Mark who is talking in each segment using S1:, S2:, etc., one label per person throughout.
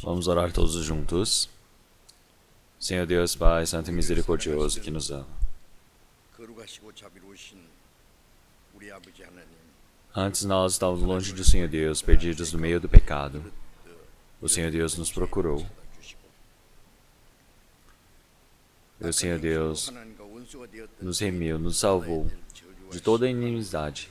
S1: Vamos orar todos juntos. Senhor Deus, Pai Santo e Misericordioso, que nos ama. Antes nós estávamos longe do Senhor Deus, perdidos no meio do pecado. O Senhor Deus nos procurou. E o Senhor Deus nos remiu, nos salvou de toda a inimizade,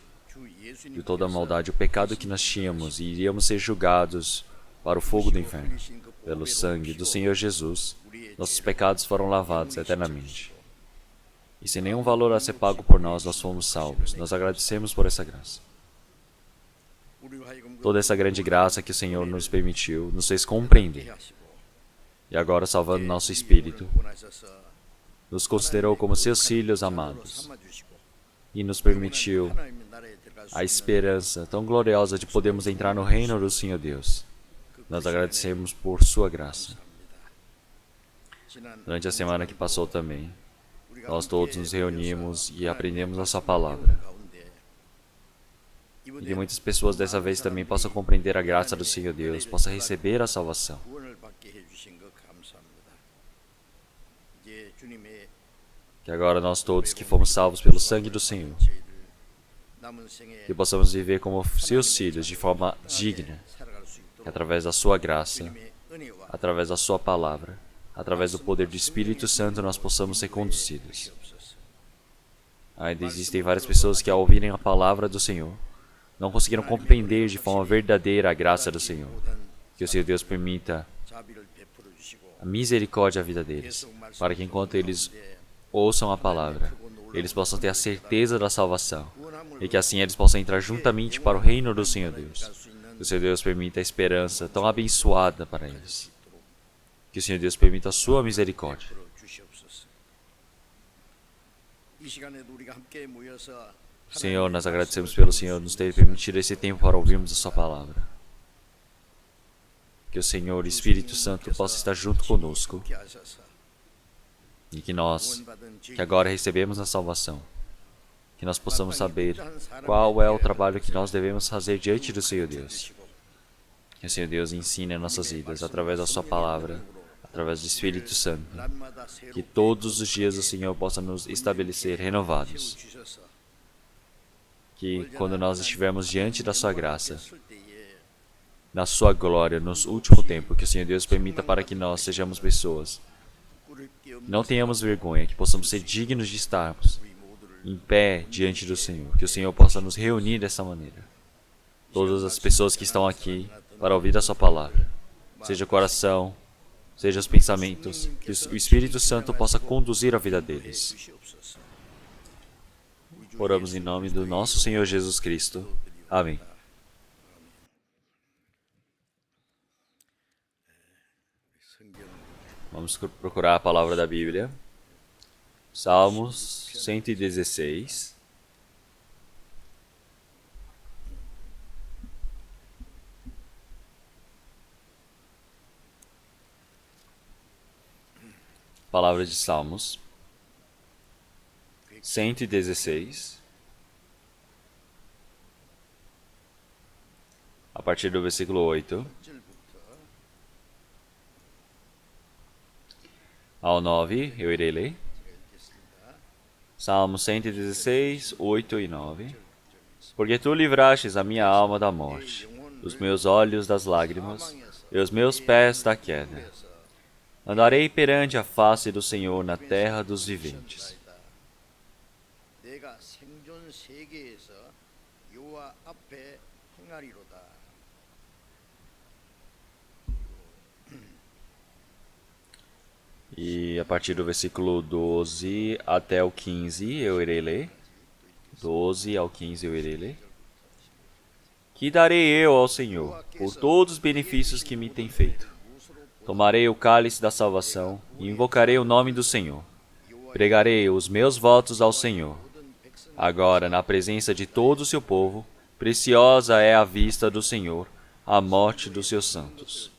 S1: de toda a maldade, o pecado que nós tínhamos, e iríamos ser julgados para o fogo do inferno. Pelo sangue do Senhor Jesus, nossos pecados foram lavados eternamente. E sem nenhum valor a ser pago por nós, nós fomos salvos. Nós agradecemos por essa graça. Toda essa grande graça que o Senhor nos permitiu, nos fez compreender. E agora, salvando nosso espírito, nos considerou como seus filhos amados. E nos permitiu a esperança tão gloriosa de podermos entrar no reino do Senhor Deus. Nós agradecemos por sua graça. Durante a semana que passou também, nós todos nos reunimos e aprendemos a sua palavra. E que muitas pessoas dessa vez também possam compreender a graça do Senhor Deus, possam receber a salvação. Que agora nós todos que fomos salvos pelo sangue do Senhor, que possamos viver como seus filhos de forma digna, que através da sua graça, através da sua palavra, através do poder do Espírito Santo, nós possamos ser conduzidos. Ainda existem várias pessoas que, ao ouvirem a palavra do Senhor, não conseguiram compreender de forma verdadeira a graça do Senhor. Que o Senhor Deus permita a misericórdia à vida deles, para que enquanto eles ouçam a palavra, eles possam ter a certeza da salvação, e que assim eles possam entrar juntamente para o reino do Senhor Deus. Que o Senhor Deus permita a esperança tão abençoada para eles. Que o Senhor Deus permita a sua misericórdia. Senhor, nós agradecemos pelo Senhor nos ter permitido esse tempo para ouvirmos a sua palavra. Que o Senhor, Espírito Santo, possa estar junto conosco. E que nós, que agora recebemos a salvação, que nós possamos saber qual é o trabalho que nós devemos fazer diante do Senhor Deus. Que o Senhor Deus ensine nossas vidas através da sua palavra, através do Espírito Santo. Que todos os dias o Senhor possa nos estabelecer renovados. Que quando nós estivermos diante da sua graça, na sua glória, no último tempo, que o Senhor Deus permita para que nós sejamos pessoas, não tenhamos vergonha, que possamos ser dignos de estarmos em pé diante do Senhor, que o Senhor possa nos reunir dessa maneira. Todas as pessoas que estão aqui para ouvir a sua palavra, seja o coração, seja os pensamentos, que o Espírito Santo possa conduzir a vida deles. Oramos em nome do nosso Senhor Jesus Cristo. Amém. Vamos procurar a palavra da Bíblia. Salmos 116. Palavra de Salmos 116. A partir do versículo 8 ao 9, eu irei ler. Salmo 116, 8 e 9. Porque tu livrastes a minha alma da morte, os meus olhos das lágrimas, e os meus pés da queda. Andarei perante a face do Senhor na terra dos viventes. E a partir do versículo 12 até o 15 eu irei ler. 12 ao 15 eu irei ler. Que darei eu ao Senhor por todos os benefícios que me tem feito? Tomarei o cálice da salvação e invocarei o nome do Senhor. Pregarei os meus votos ao Senhor. Agora, na presença de todo o seu povo, preciosa é a vista do Senhor, a morte dos seus santos.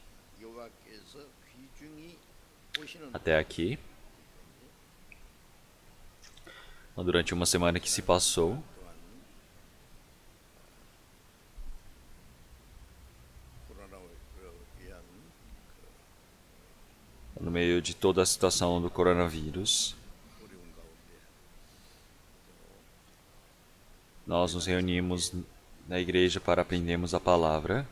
S1: Até aqui. Durante uma semana que se passou, no meio de toda a situação do coronavírus. Nós nos reunimos na igreja para aprendermos a palavra.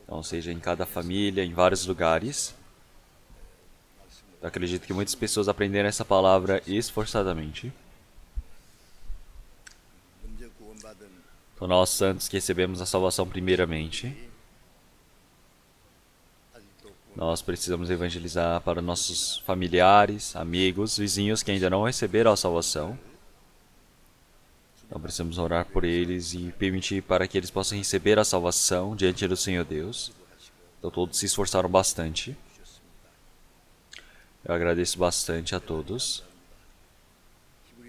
S1: Então, seja em cada família, em vários lugares. Eu acredito que muitas pessoas aprenderam essa palavra esforçadamente. Então, nós santos que recebemos a salvação primeiramente, nós precisamos evangelizar para nossos familiares, amigos, vizinhos que ainda não receberam a salvação. Então precisamos orar por eles e permitir para que eles possam receber a salvação diante do Senhor Deus. Então todos se esforçaram bastante. Eu agradeço bastante a todos.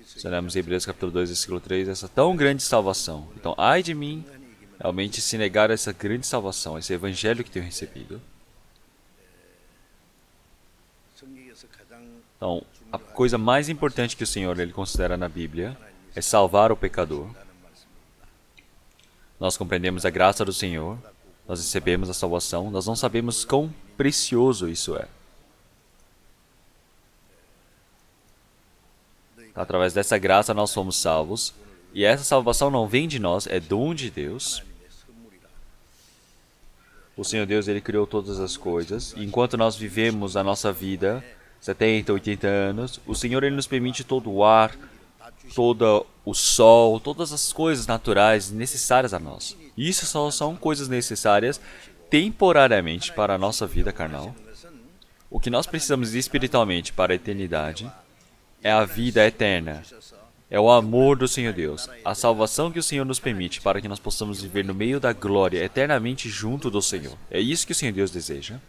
S1: Se olharmos em Hebreus capítulo 2, versículo 3, essa tão grande salvação. Então, ai de mim, realmente se negar a essa grande salvação, esse evangelho que tenho recebido. Então, a coisa mais importante que o Senhor ele considera na Bíblia é salvar o pecador. Nós compreendemos a graça do Senhor, nós recebemos a salvação, nós não sabemos quão precioso isso é. Através dessa graça nós somos salvos, e essa salvação não vem de nós, é dom de Deus. O Senhor Deus, Ele criou todas as coisas, e enquanto nós vivemos a nossa vida, 70, 80 anos, o Senhor Ele nos permite todo o ar, todo o sol, todas as coisas naturais necessárias a nós. E isso só são coisas necessárias temporariamente para a nossa vida carnal. O que nós precisamos espiritualmente para a eternidade é a vida eterna. É o amor do Senhor Deus. A salvação que o Senhor nos permite para que nós possamos viver no meio da glória eternamente junto do Senhor. É isso que o Senhor Deus deseja.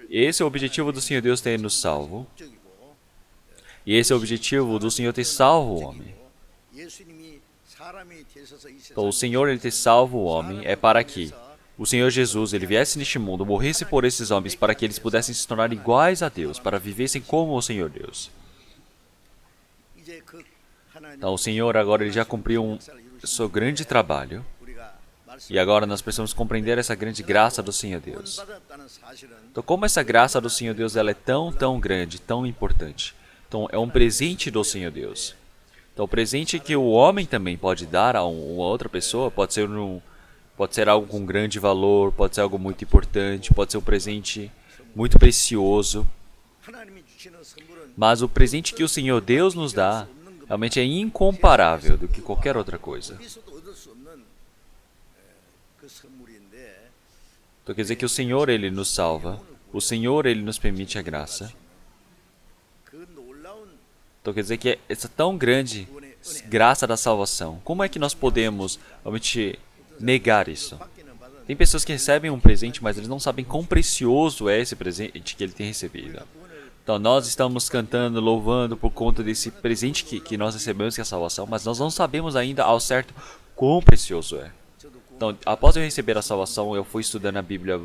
S1: Esse é o objetivo do Senhor Deus ter nos salvo. E esse é o objetivo do Senhor ter salvo o homem. Então, o Senhor ele ter salvo o homem é para que o Senhor Jesus ele viesse neste mundo, morresse por esses homens para que eles pudessem se tornar iguais a Deus, para vivessem como o Senhor Deus. Então, o Senhor agora ele já cumpriu o seu grande trabalho. E agora nós precisamos compreender essa grande graça do Senhor Deus. Então, como essa graça do Senhor Deus ela é tão grande, tão importante. Então, é um presente do Senhor Deus. Então, o presente que o homem também pode dar a uma outra pessoa pode ser algo com grande valor, pode ser algo muito importante, pode ser um presente muito precioso. Mas o presente que o Senhor Deus nos dá realmente é incomparável do que qualquer outra coisa. Então quer dizer que o Senhor ele nos salva, o Senhor ele nos permite a graça. Então quer dizer que essa tão grande graça da salvação, como é que nós podemos realmente negar isso? Tem pessoas que recebem um presente, mas eles não sabem quão precioso é esse presente que ele tem recebido. Então nós estamos cantando, louvando por conta desse presente que nós recebemos, que é a salvação, mas nós não sabemos ainda ao certo quão precioso é. Então, após eu receber a salvação, eu fui estudando a Bíblia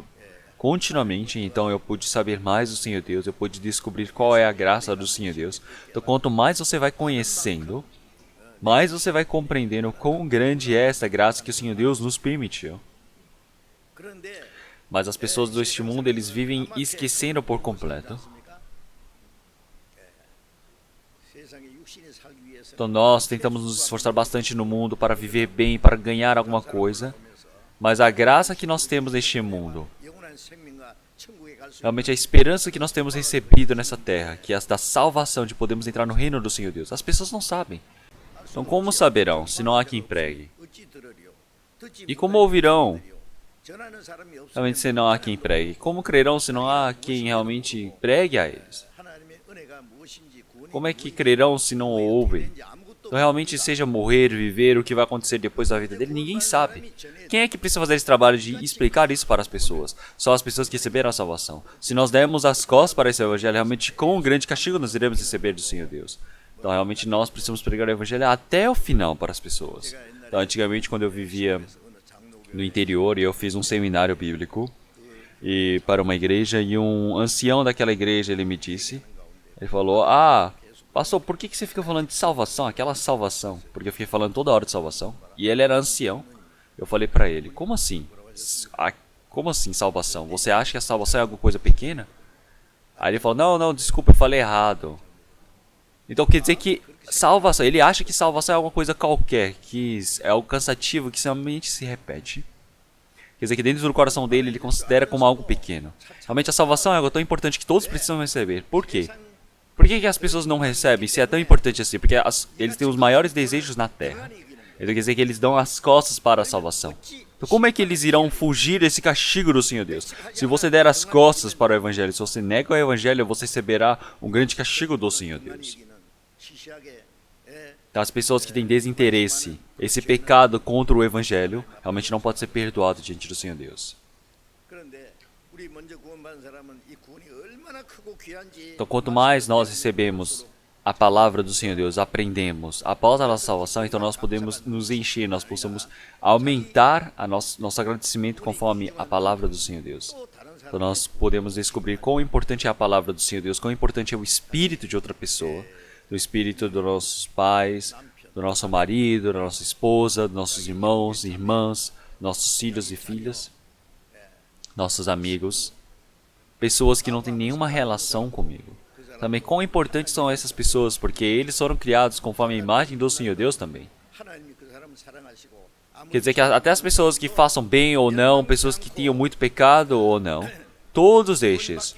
S1: continuamente, então eu pude saber mais do Senhor Deus, eu pude descobrir qual é a graça do Senhor Deus. Então, quanto mais você vai conhecendo, mais você vai compreendendo quão grande é essa graça que o Senhor Deus nos permitiu. Mas as pessoas deste mundo, eles vivem esquecendo por completo. Então nós tentamos nos esforçar bastante no mundo para viver bem, para ganhar alguma coisa. Mas a graça que nós temos neste mundo, realmente a esperança que nós temos recebido nessa terra, que é a da salvação, de podermos entrar no reino do Senhor Deus, as pessoas não sabem. Então como saberão, se não há quem pregue? E como ouvirão, realmente, se não há quem pregue? Como crerão, se não há quem realmente pregue a eles? Como é que crerão se não ouvem? Então, realmente, seja morrer, viver, o que vai acontecer depois da vida dele, ninguém sabe. Quem é que precisa fazer esse trabalho de explicar isso para as pessoas? Só as pessoas que receberam a salvação. Se nós dermos as costas para esse evangelho, realmente, com um grande castigo nós iremos receber do Senhor Deus. Então, realmente, nós precisamos pregar o evangelho até o final para as pessoas. Então, antigamente, quando eu vivia no interior, eu fiz um seminário bíblico e para uma igreja, e um ancião daquela igreja, ele me disse, ele falou, pastor, por que você fica falando de salvação, aquela salvação? Porque eu fiquei falando toda hora de salvação. E ele era ancião. Eu falei para ele, como assim? Como assim salvação? Você acha que a salvação é alguma coisa pequena? Aí ele falou, não, desculpa, eu falei errado. Então quer dizer que salvação, ele acha que salvação é alguma coisa qualquer, que é algo cansativo, que somente se repete. Quer dizer que dentro do coração dele, ele considera como algo pequeno. Realmente a salvação é algo tão importante que todos precisam receber. Por quê? Por que as pessoas não recebem se é tão importante assim? Porque eles têm os maiores desejos na Terra. Então quer dizer que eles dão as costas para a salvação. Então como é que eles irão fugir desse castigo do Senhor Deus? Se você der as costas para o Evangelho, se você nega o Evangelho, você receberá um grande castigo do Senhor Deus. Então, as pessoas que têm desinteresse, esse pecado contra o Evangelho, realmente não pode ser perdoado diante do Senhor Deus. Então, quanto mais nós recebemos a palavra do Senhor Deus, aprendemos após a nossa salvação, então nós podemos nos encher, nós possamos aumentar nosso agradecimento conforme a palavra do Senhor Deus. Então, nós podemos descobrir quão importante é a palavra do Senhor Deus, quão importante é o espírito de outra pessoa, do espírito dos nossos pais, do nosso marido, da nossa esposa, dos nossos irmãos, irmãs, nossos filhos e filhas, nossos amigos, pessoas que não têm nenhuma relação comigo. Também quão importantes são essas pessoas, porque eles foram criados conforme a imagem do Senhor Deus também. Quer dizer que até as pessoas que façam bem ou não, pessoas que tenham muito pecado ou não, todos estes,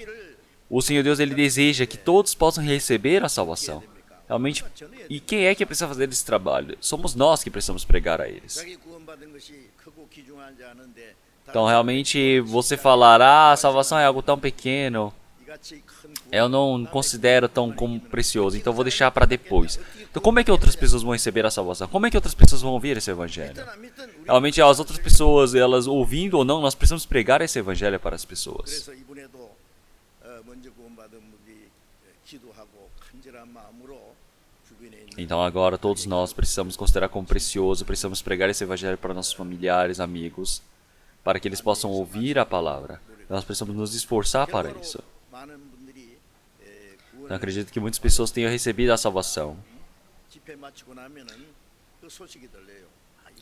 S1: o Senhor Deus ele deseja que todos possam receber a salvação. Realmente, e quem é que precisa fazer esse trabalho? Somos nós que precisamos pregar a eles. Então, realmente, você falar, a salvação é algo tão pequeno, eu não considero tão como precioso, então vou deixar para depois. Então, como é que outras pessoas vão receber a salvação? Como é que outras pessoas vão ouvir esse evangelho? Realmente, as outras pessoas, elas ouvindo ou não, nós precisamos pregar esse evangelho para as pessoas. Então agora todos nós precisamos considerar como precioso, precisamos pregar esse evangelho para nossos familiares, amigos, para que eles possam ouvir a palavra. Nós precisamos nos esforçar para isso. Então acredito que muitas pessoas tenham recebido a salvação.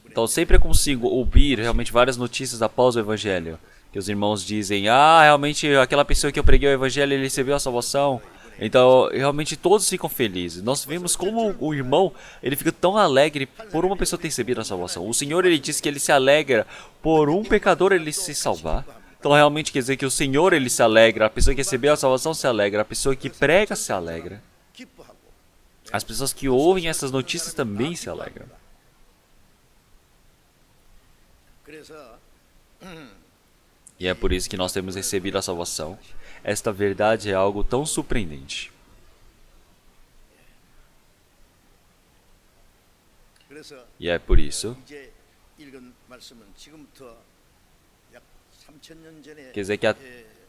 S1: Então sempre eu consigo ouvir realmente várias notícias após o evangelho, que os irmãos dizem, realmente aquela pessoa que eu preguei o evangelho, ele recebeu a salvação. Então, realmente todos ficam felizes. Nós vemos como o irmão, ele fica tão alegre por uma pessoa ter recebido a salvação. O Senhor, ele diz que ele se alegra por um pecador ele se salvar. Então, realmente quer dizer que o Senhor, ele se alegra. A pessoa que recebeu a salvação se alegra. A pessoa que prega se alegra. As pessoas que ouvem essas notícias também se alegram. E é por isso que nós temos recebido a salvação. Esta verdade é algo tão surpreendente. E é por isso, quer dizer que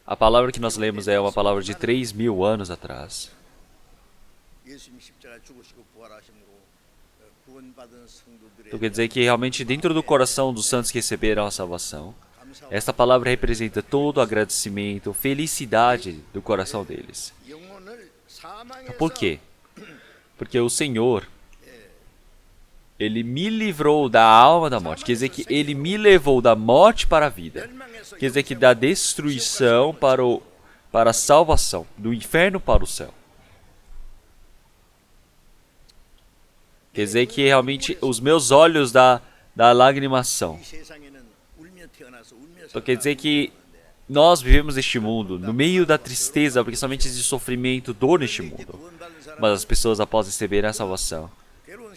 S1: a palavra que nós lemos é uma palavra de 3.000 anos atrás. Então quer dizer que realmente dentro do coração dos santos que receberam a salvação, esta palavra representa todo o agradecimento, felicidade do coração deles. Por quê? Porque o Senhor, Ele me livrou da alma da morte. Quer dizer que Ele me levou da morte para a vida. Quer dizer que da destruição para a salvação, do inferno para o céu. Quer dizer que realmente os meus olhos da lagrimação. Então quer dizer que nós vivemos neste mundo, no meio da tristeza, porque somente existe sofrimento, dor neste mundo. Mas as pessoas, após receberem a salvação,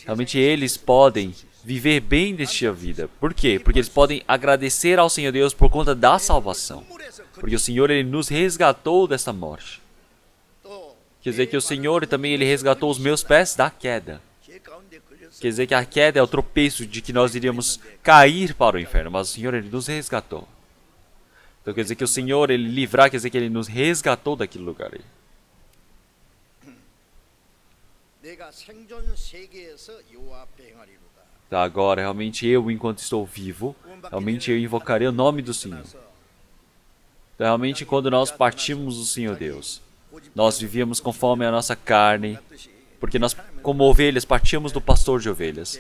S1: realmente eles podem viver bem nesta vida. Por quê? Porque eles podem agradecer ao Senhor Deus por conta da salvação. Porque o Senhor, Ele nos resgatou desta morte. Quer dizer que o Senhor também, Ele resgatou os meus pés da queda. Quer dizer que a queda é o tropeço de que nós iríamos cair para o inferno, mas o Senhor, Ele nos resgatou. Então quer dizer que o Senhor, Ele livrar, quer dizer que Ele nos resgatou daquele lugar aí. Então, agora, realmente eu, enquanto estou vivo, realmente eu invocarei o nome do Senhor. Então, realmente, quando nós partimos do Senhor Deus, nós vivíamos conforme a nossa carne, porque nós, como ovelhas, partíamos do pastor de ovelhas.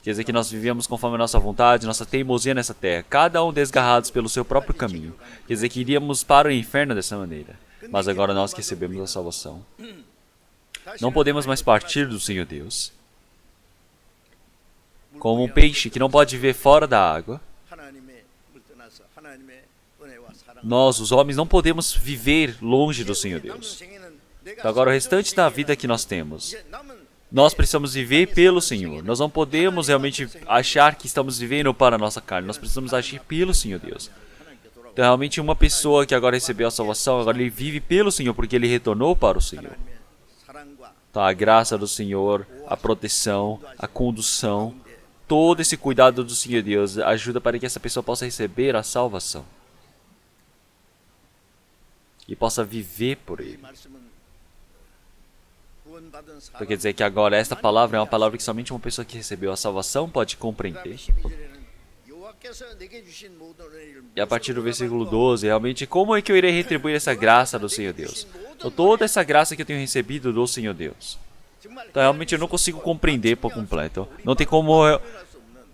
S1: Quer dizer que nós vivíamos conforme a nossa vontade, nossa teimosia nessa terra, cada um desgarrados pelo seu próprio caminho. Quer dizer que iríamos para o inferno dessa maneira. Mas agora nós que recebemos a salvação, não podemos mais partir do Senhor Deus como um peixe que não pode viver fora da água. Nós, os homens, não podemos viver longe do Senhor Deus. Então, agora, o restante da vida que nós temos, nós precisamos viver pelo Senhor. Nós não podemos realmente achar que estamos vivendo para a nossa carne. Nós precisamos agir pelo Senhor Deus. Então, realmente, uma pessoa que agora recebeu a salvação, agora ele vive pelo Senhor, porque ele retornou para o Senhor. Então, a graça do Senhor, a proteção, a condução, todo esse cuidado do Senhor Deus ajuda para que essa pessoa possa receber a salvação. E possa viver por ele. Então quer dizer que agora esta palavra é uma palavra que somente uma pessoa que recebeu a salvação pode compreender. E a partir do versículo 12, realmente, como é que eu irei retribuir essa graça do Senhor Deus? Então, toda essa graça que eu tenho recebido do Senhor Deus. Então, realmente, eu não consigo compreender por completo. Não tem como eu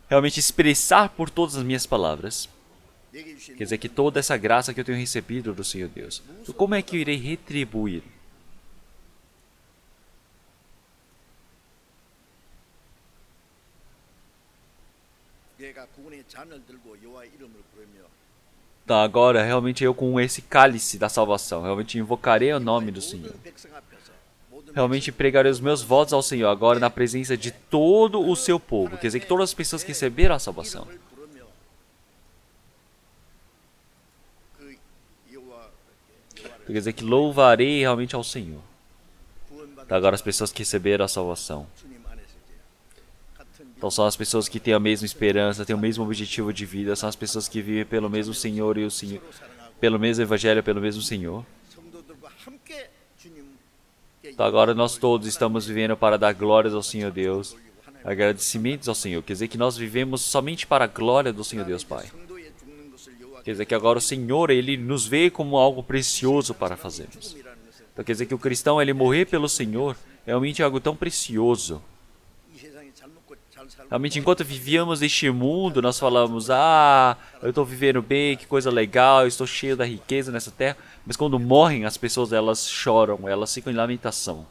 S1: realmente expressar por todas as minhas palavras. Quer dizer que toda essa graça que eu tenho recebido do Senhor Deus. Então, como é que eu irei retribuir? Então, agora, realmente eu com esse cálice da salvação, realmente invocarei o nome do Senhor. Realmente pregarei os meus votos ao Senhor agora na presença de todo o seu povo. Quer dizer que todas as pessoas que receberam a salvação. Quer dizer que louvarei realmente ao Senhor. Então, agora as pessoas que receberam a salvação. Então são as pessoas que têm a mesma esperança, têm o mesmo objetivo de vida, são as pessoas que vivem pelo mesmo Senhor e o Senhor, pelo mesmo Evangelho, pelo mesmo Senhor. Então agora nós todos estamos vivendo para dar glórias ao Senhor Deus, agradecimentos ao Senhor. Quer dizer que nós vivemos somente para a glória do Senhor Deus Pai. Quer dizer que agora o Senhor, Ele nos vê como algo precioso para fazermos. Então quer dizer que o cristão, ele morrer pelo Senhor, é realmente algo tão precioso. Realmente, enquanto vivíamos neste mundo, nós falamos, eu estou vivendo bem, que coisa legal, eu estou cheio da riqueza nessa terra. Mas quando morrem, as pessoas, elas choram, elas ficam em lamentação.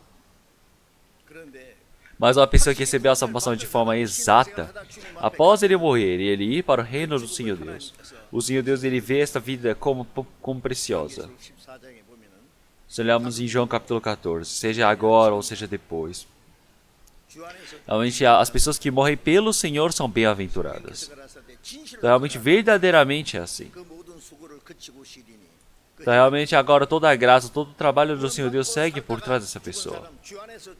S1: Mas uma pessoa que recebeu a salvação de forma exata, após ele morrer e ele ir para o reino do Senhor Deus, o Senhor Deus, ele vê esta vida como preciosa. Se olharmos em João capítulo 14, seja agora ou seja depois, realmente as pessoas que morrem pelo Senhor são bem-aventuradas. Então, realmente, verdadeiramente é assim. Então, realmente, agora toda a graça, todo o trabalho do Senhor Deus segue por trás dessa pessoa.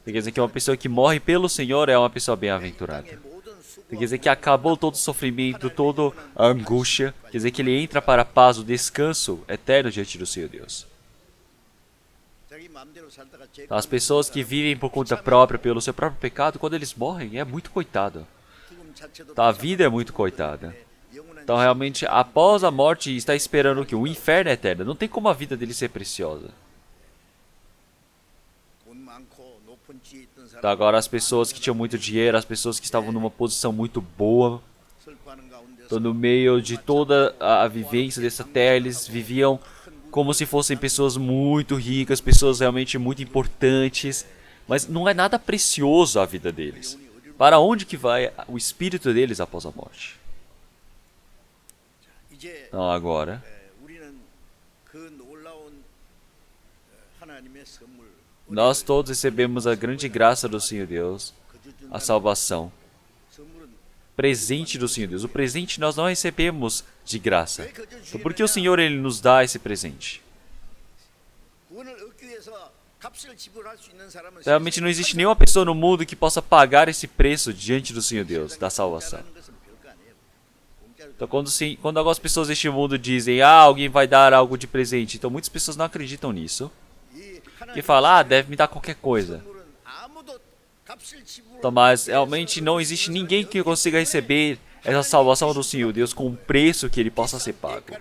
S1: Quer dizer que uma pessoa que morre pelo Senhor é uma pessoa bem-aventurada. Quer dizer que acabou todo o sofrimento, toda a angústia. Quer dizer que ele entra para a paz, o descanso eterno diante do Senhor Deus. As pessoas que vivem por conta própria, pelo seu próprio pecado, quando eles morrem, é muito coitado. Então, a vida é muito coitada. Então, realmente, após a morte, está esperando o quê? O inferno eterno. Não tem como a vida dele ser preciosa. Então, agora, as pessoas que tinham muito dinheiro, as pessoas que estavam numa posição muito boa, então, no meio de toda a vivência dessa terra, eles viviam como se fossem pessoas muito ricas, pessoas realmente muito importantes, mas não é nada precioso a vida deles. Para onde que vai o espírito deles após a morte? Então agora, nós todos recebemos a grande graça do Senhor Deus, a salvação, presente do Senhor Deus. O presente nós não recebemos de graça. Então, por que o Senhor, Ele nos dá esse presente? Realmente não existe nenhuma pessoa no mundo que possa pagar esse preço diante do Senhor Deus, da salvação. Então, quando algumas pessoas deste mundo dizem, alguém vai dar algo de presente, então muitas pessoas não acreditam nisso. E falam, deve me dar qualquer coisa. Então, mas realmente não existe ninguém que consiga receber essa salvação do Senhor Deus com um preço que ele possa ser pago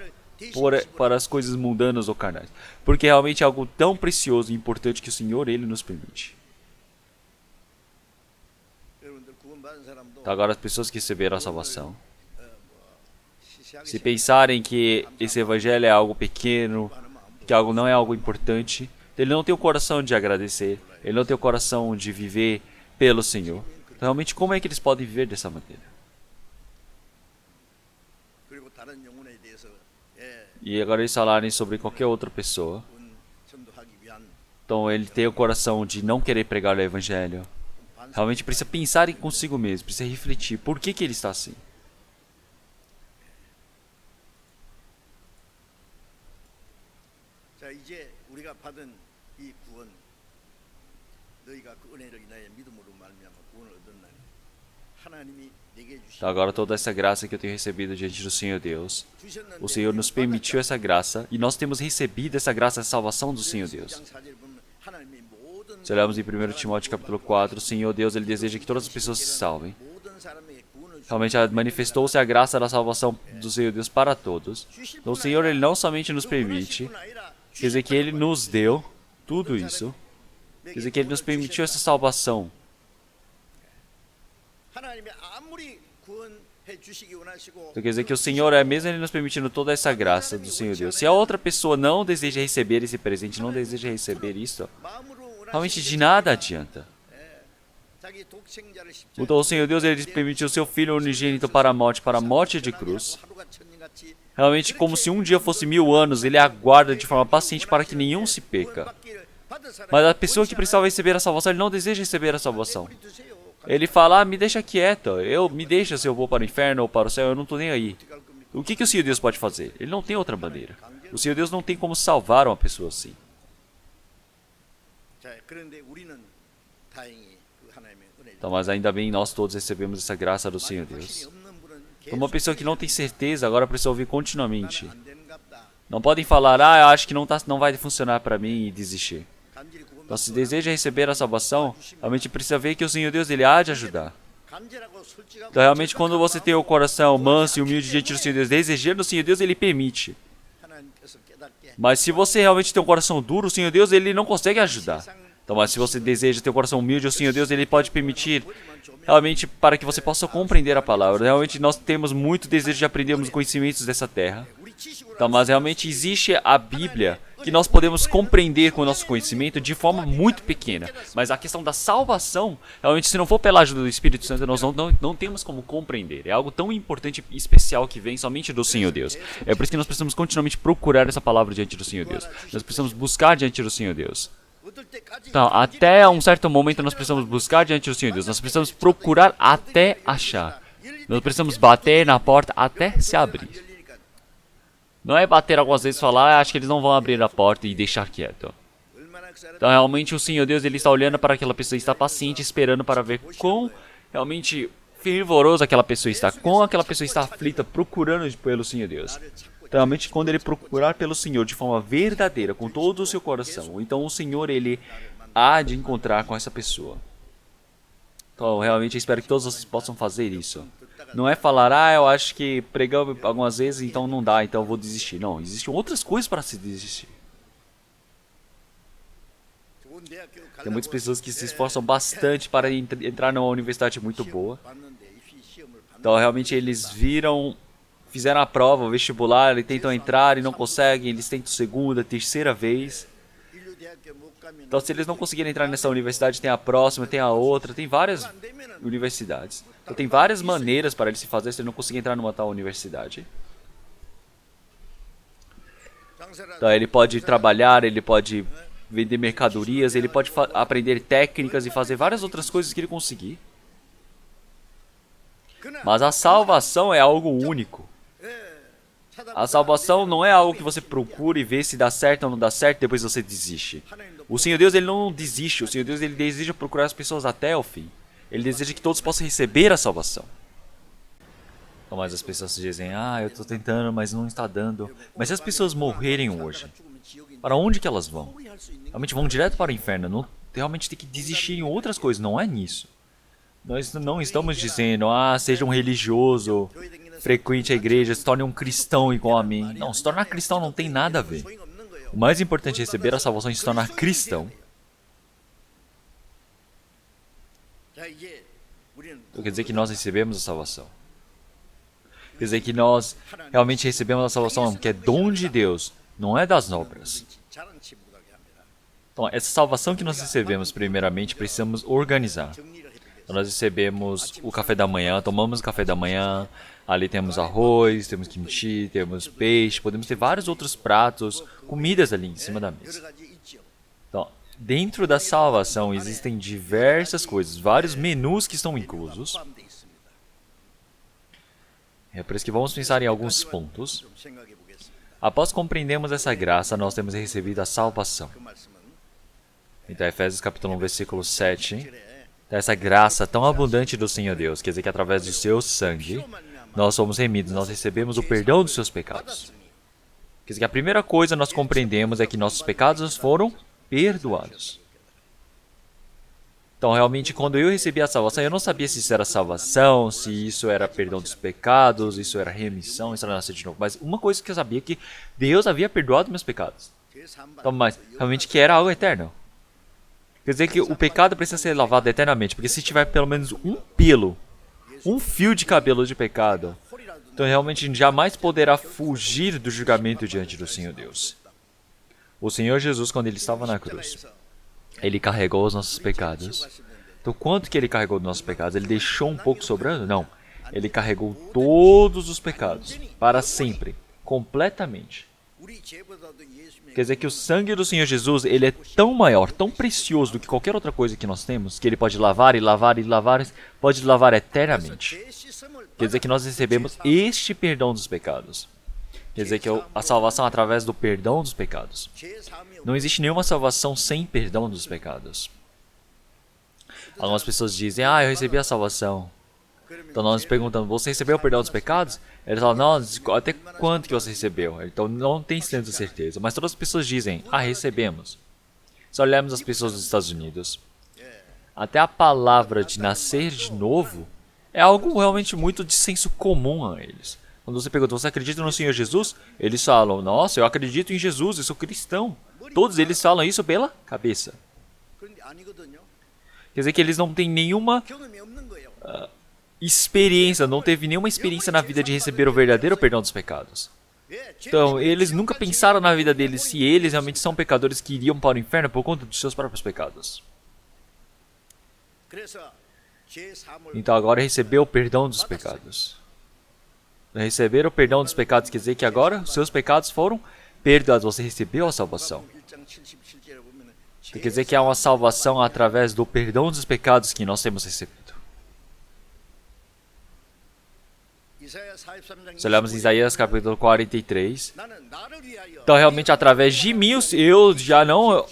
S1: para as coisas mundanas ou carnais. Porque realmente é algo tão precioso e importante que o Senhor, Ele nos permite. Então, agora as pessoas que receberam a salvação, se pensarem que esse evangelho é algo pequeno, que algo não é algo importante, ele não tem o coração de agradecer, ele não tem o coração de viver pelo Senhor. Então, realmente, como é que eles podem viver dessa maneira? E agora eles falarem sobre qualquer outra pessoa. Então ele tem o coração de não querer pregar o evangelho. Realmente precisa pensar em consigo mesmo, precisa refletir. Por que ele está assim? Então agora toda essa graça que eu tenho recebido diante do Senhor Deus, o Senhor nos permitiu essa graça e nós temos recebido essa graça da salvação do Senhor Deus. Se olharmos em 1 Timóteo capítulo 4, o Senhor Deus ele deseja que todas as pessoas se salvem. Realmente manifestou-se a graça da salvação do Senhor Deus para todos. Então o Senhor ele não somente nos permite, quer dizer que ele nos deu tudo isso, quer dizer que ele nos permitiu essa salvação. Então quer dizer que o Senhor é mesmo ele nos permitindo toda essa graça do Senhor Deus. Se a outra pessoa não deseja receber esse presente, não deseja receber isso, realmente de nada adianta. Então o Senhor Deus ele permitiu o seu Filho unigênito para a morte de cruz. Realmente como se um dia fosse 1000 anos, ele aguarda de forma paciente para que nenhum se perca. Mas a pessoa que precisava receber a salvação, ele não deseja receber a salvação. Ele fala, me deixa quieto, me deixa se eu vou para o inferno ou para o céu, eu não estou nem aí. O que o Senhor Deus pode fazer? Ele não tem outra maneira. O Senhor Deus não tem como salvar uma pessoa assim. Então, mas ainda bem, nós todos recebemos essa graça do Senhor Deus. Então, uma pessoa que não tem certeza, agora precisa ouvir continuamente. Não podem falar, eu acho que não vai funcionar para mim e desistir. Então, se deseja receber a salvação, realmente precisa ver que o Senhor Deus, ele há de ajudar. Então, realmente, quando você tem o coração manso e humilde diante do Senhor Deus, desejando o Senhor Deus, ele permite. Mas se você realmente tem um coração duro, o Senhor Deus, ele não consegue ajudar. Então, mas se você deseja ter um coração humilde, o Senhor Deus, ele pode permitir, realmente, para que você possa compreender a palavra. Realmente, nós temos muito desejo de aprendermos os conhecimentos dessa terra. Então, mas realmente existe a Bíblia, que nós podemos compreender com o nosso conhecimento de forma muito pequena. Mas a questão da salvação, realmente, se não for pela ajuda do Espírito Santo, nós não temos como compreender. É algo tão importante e especial que vem somente do Senhor Deus. É por isso que nós precisamos continuamente procurar essa palavra diante do Senhor Deus. Nós precisamos buscar diante do Senhor Deus. Então, até um certo momento nós precisamos buscar diante do Senhor Deus. Nós precisamos procurar até achar. Nós precisamos bater na porta até se abrir. Não é bater algumas vezes e falar, acho que eles não vão abrir a porta e deixar quieto. Então, realmente, o Senhor Deus, ele está olhando para aquela pessoa, está paciente, esperando para ver quão realmente fervoroso aquela pessoa está, quão aquela pessoa está aflita, procurando pelo Senhor Deus. Então, realmente, quando ele procurar pelo Senhor de forma verdadeira, com todo o seu coração, então o Senhor, ele há de encontrar com essa pessoa. Então, realmente, eu espero que todos vocês possam fazer isso. Não é falar, eu acho que pregamos algumas vezes, então não dá, então eu vou desistir. Não, existem outras coisas para se desistir. Tem muitas pessoas que se esforçam bastante para entrar numa universidade muito boa. Então, realmente, eles fizeram a prova, o vestibular, eles tentam entrar e não conseguem, eles tentam segunda, terceira vez. Então, se eles não conseguirem entrar nessa universidade, tem a próxima, tem a outra, tem várias universidades. Então, tem várias maneiras para ele se fazer se ele não conseguir entrar numa tal universidade. Então, ele pode trabalhar, ele pode vender mercadorias, ele pode aprender técnicas e fazer várias outras coisas que ele conseguir. Mas a salvação é algo único. A salvação não é algo que você procura e vê se dá certo ou não dá certo, depois você desiste. O Senhor Deus, ele não desiste. O Senhor Deus, ele deseja procurar as pessoas até o fim. Ele deseja que todos possam receber a salvação. Então, mas as pessoas dizem, eu estou tentando, mas não está dando. Mas se as pessoas morrerem hoje, para onde que elas vão? Realmente vão direto para o inferno. Não, realmente tem que desistir em outras coisas, não é nisso. Nós não estamos dizendo, seja um religioso, frequente a igreja, se torne um cristão igual a mim. Não, se tornar cristão não tem nada a ver. O mais importante é receber a salvação e se tornar cristão. Então, quer dizer que nós recebemos a salvação. Quer dizer que nós realmente recebemos a salvação, que é dom de Deus. não é das obras. Então, essa salvação que nós recebemos, primeiramente, precisamos organizar. Então, nós recebemos o café da manhã, tomamos o café da manhã, ali temos arroz, temos kimchi, temos peixe, podemos ter vários outros pratos, comidas ali em cima da mesa. Então, dentro da salvação existem diversas coisas, vários menus que estão inclusos. É por isso que vamos pensar em alguns pontos. Após compreendermos essa graça, nós temos recebido a salvação. Então, Efésios capítulo 1, versículo 7. Então, essa graça tão abundante do Senhor Deus, quer dizer que através do seu sangue, nós somos remidos, nós recebemos o perdão dos seus pecados. Quer dizer que a primeira coisa nós compreendemos é que nossos pecados foram perdoados. Então, realmente, quando eu recebi a salvação, eu não sabia se isso era salvação, se isso era perdão dos pecados, isso era remissão, isso era nascer de novo. Mas uma coisa que eu sabia é que Deus havia perdoado meus pecados. Então, mas realmente que era algo eterno. Quer dizer que o pecado precisa ser lavado eternamente, porque se tiver pelo menos um pelo, um fio de cabelo de pecado, então realmente jamais poderá fugir do julgamento diante do Senhor Deus. O Senhor Jesus, quando ele estava na cruz, ele carregou os nossos pecados. Então, quanto que ele carregou dos nossos pecados? Ele deixou um pouco sobrando? Não. Ele carregou todos os pecados, para sempre, completamente. Quer dizer que o sangue do Senhor Jesus, ele é tão maior, tão precioso do que qualquer outra coisa que nós temos, que ele pode lavar e lavar e lavar, pode lavar eternamente. Quer dizer que nós recebemos este perdão dos pecados. Quer dizer que a salvação através do perdão dos pecados. Não existe nenhuma salvação sem perdão dos pecados. Algumas pessoas dizem, eu recebi a salvação. Então nós nos perguntamos, você recebeu o perdão dos pecados? Eles falam, não, até quanto que você recebeu? Então não tem tanta certeza. Mas todas as pessoas dizem, recebemos. Se olharmos as pessoas dos Estados Unidos, até a palavra de nascer de novo é algo realmente muito de senso comum a eles. Quando você pergunta, você acredita no Senhor Jesus? Eles falam, nossa, eu acredito em Jesus, eu sou cristão. Todos eles falam isso pela cabeça. Quer dizer que eles não têm nenhuma experiência, não teve nenhuma experiência na vida de receber o verdadeiro perdão dos pecados. Então, eles nunca pensaram na vida deles se eles realmente são pecadores que iriam para o inferno por conta dos seus próprios pecados. Então, agora recebeu o perdão dos pecados. Receber o perdão dos pecados quer dizer que agora os seus pecados foram perdoados. Você recebeu a salvação. Quer dizer que há uma salvação através do perdão dos pecados que nós temos recebido. Se olharmos em Isaías capítulo 43, então realmente através de mim eu já não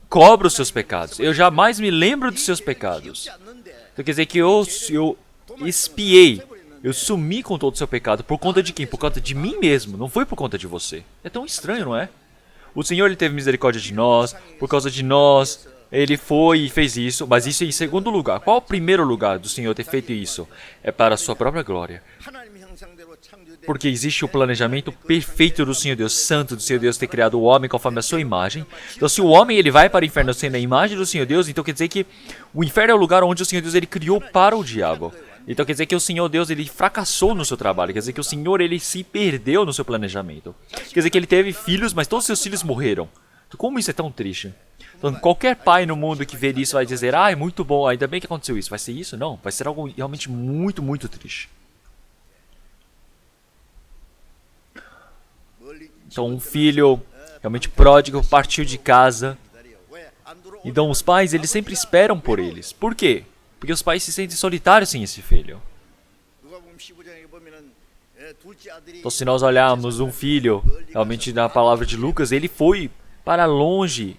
S1: cobro os seus pecados. Eu jamais me lembro dos seus pecados. Então quer dizer que eu expiei. Eu sumi com todo o seu pecado. Por conta de quem? Por conta de mim mesmo. Não foi por conta de você. É tão estranho, não é? O Senhor ele teve misericórdia de nós. Por causa de nós. Ele foi e fez isso. Mas isso é em segundo lugar. Qual o primeiro lugar do Senhor ter feito isso? É para a sua própria glória. Porque existe o planejamento perfeito do Senhor Deus, santo do Senhor Deus, ter criado o homem conforme a sua imagem. Então, se o homem ele vai para o inferno sendo a imagem do Senhor Deus, então quer dizer que o inferno é o lugar onde o Senhor Deus ele criou para o diabo. Então quer dizer que o Senhor Deus ele fracassou no seu trabalho, quer dizer que o Senhor ele se perdeu no seu planejamento. Quer dizer que ele teve filhos, mas todos os seus filhos morreram. Então, como isso é tão triste? Então, qualquer pai no mundo que ver isso vai dizer, é muito bom, ainda bem que aconteceu isso. Vai ser isso? Não, vai ser algo realmente muito, muito triste. Então, um filho realmente pródigo partiu de casa. Então, os pais, eles sempre esperam por eles. Por quê? Porque os pais se sentem solitários sem esse filho. Então, se nós olharmos um filho, realmente na palavra de Lucas, ele foi para longe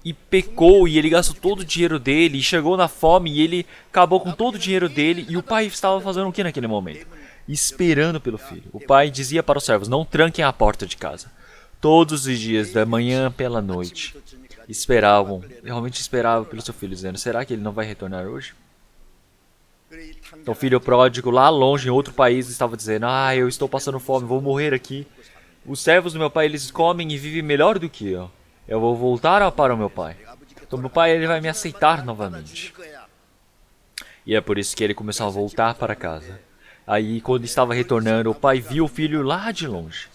S1: e pecou e ele gastou todo o dinheiro dele e chegou na fome e ele acabou com todo o dinheiro dele. E o pai estava fazendo o que naquele momento? Esperando pelo filho. O pai dizia para os servos, não tranquem a porta de casa. Todos os dias, da manhã pela noite, realmente esperavam pelo seu filho, dizendo, será que ele não vai retornar hoje? Então o filho pródigo lá longe, em outro país, estava dizendo, eu estou passando fome, vou morrer aqui. Os servos do meu pai, eles comem e vivem melhor do que eu. Eu vou voltar para o meu pai. Então meu pai, ele vai me aceitar novamente. E é por isso que ele começou a voltar para casa. Aí, quando estava retornando, o pai viu o filho lá de longe.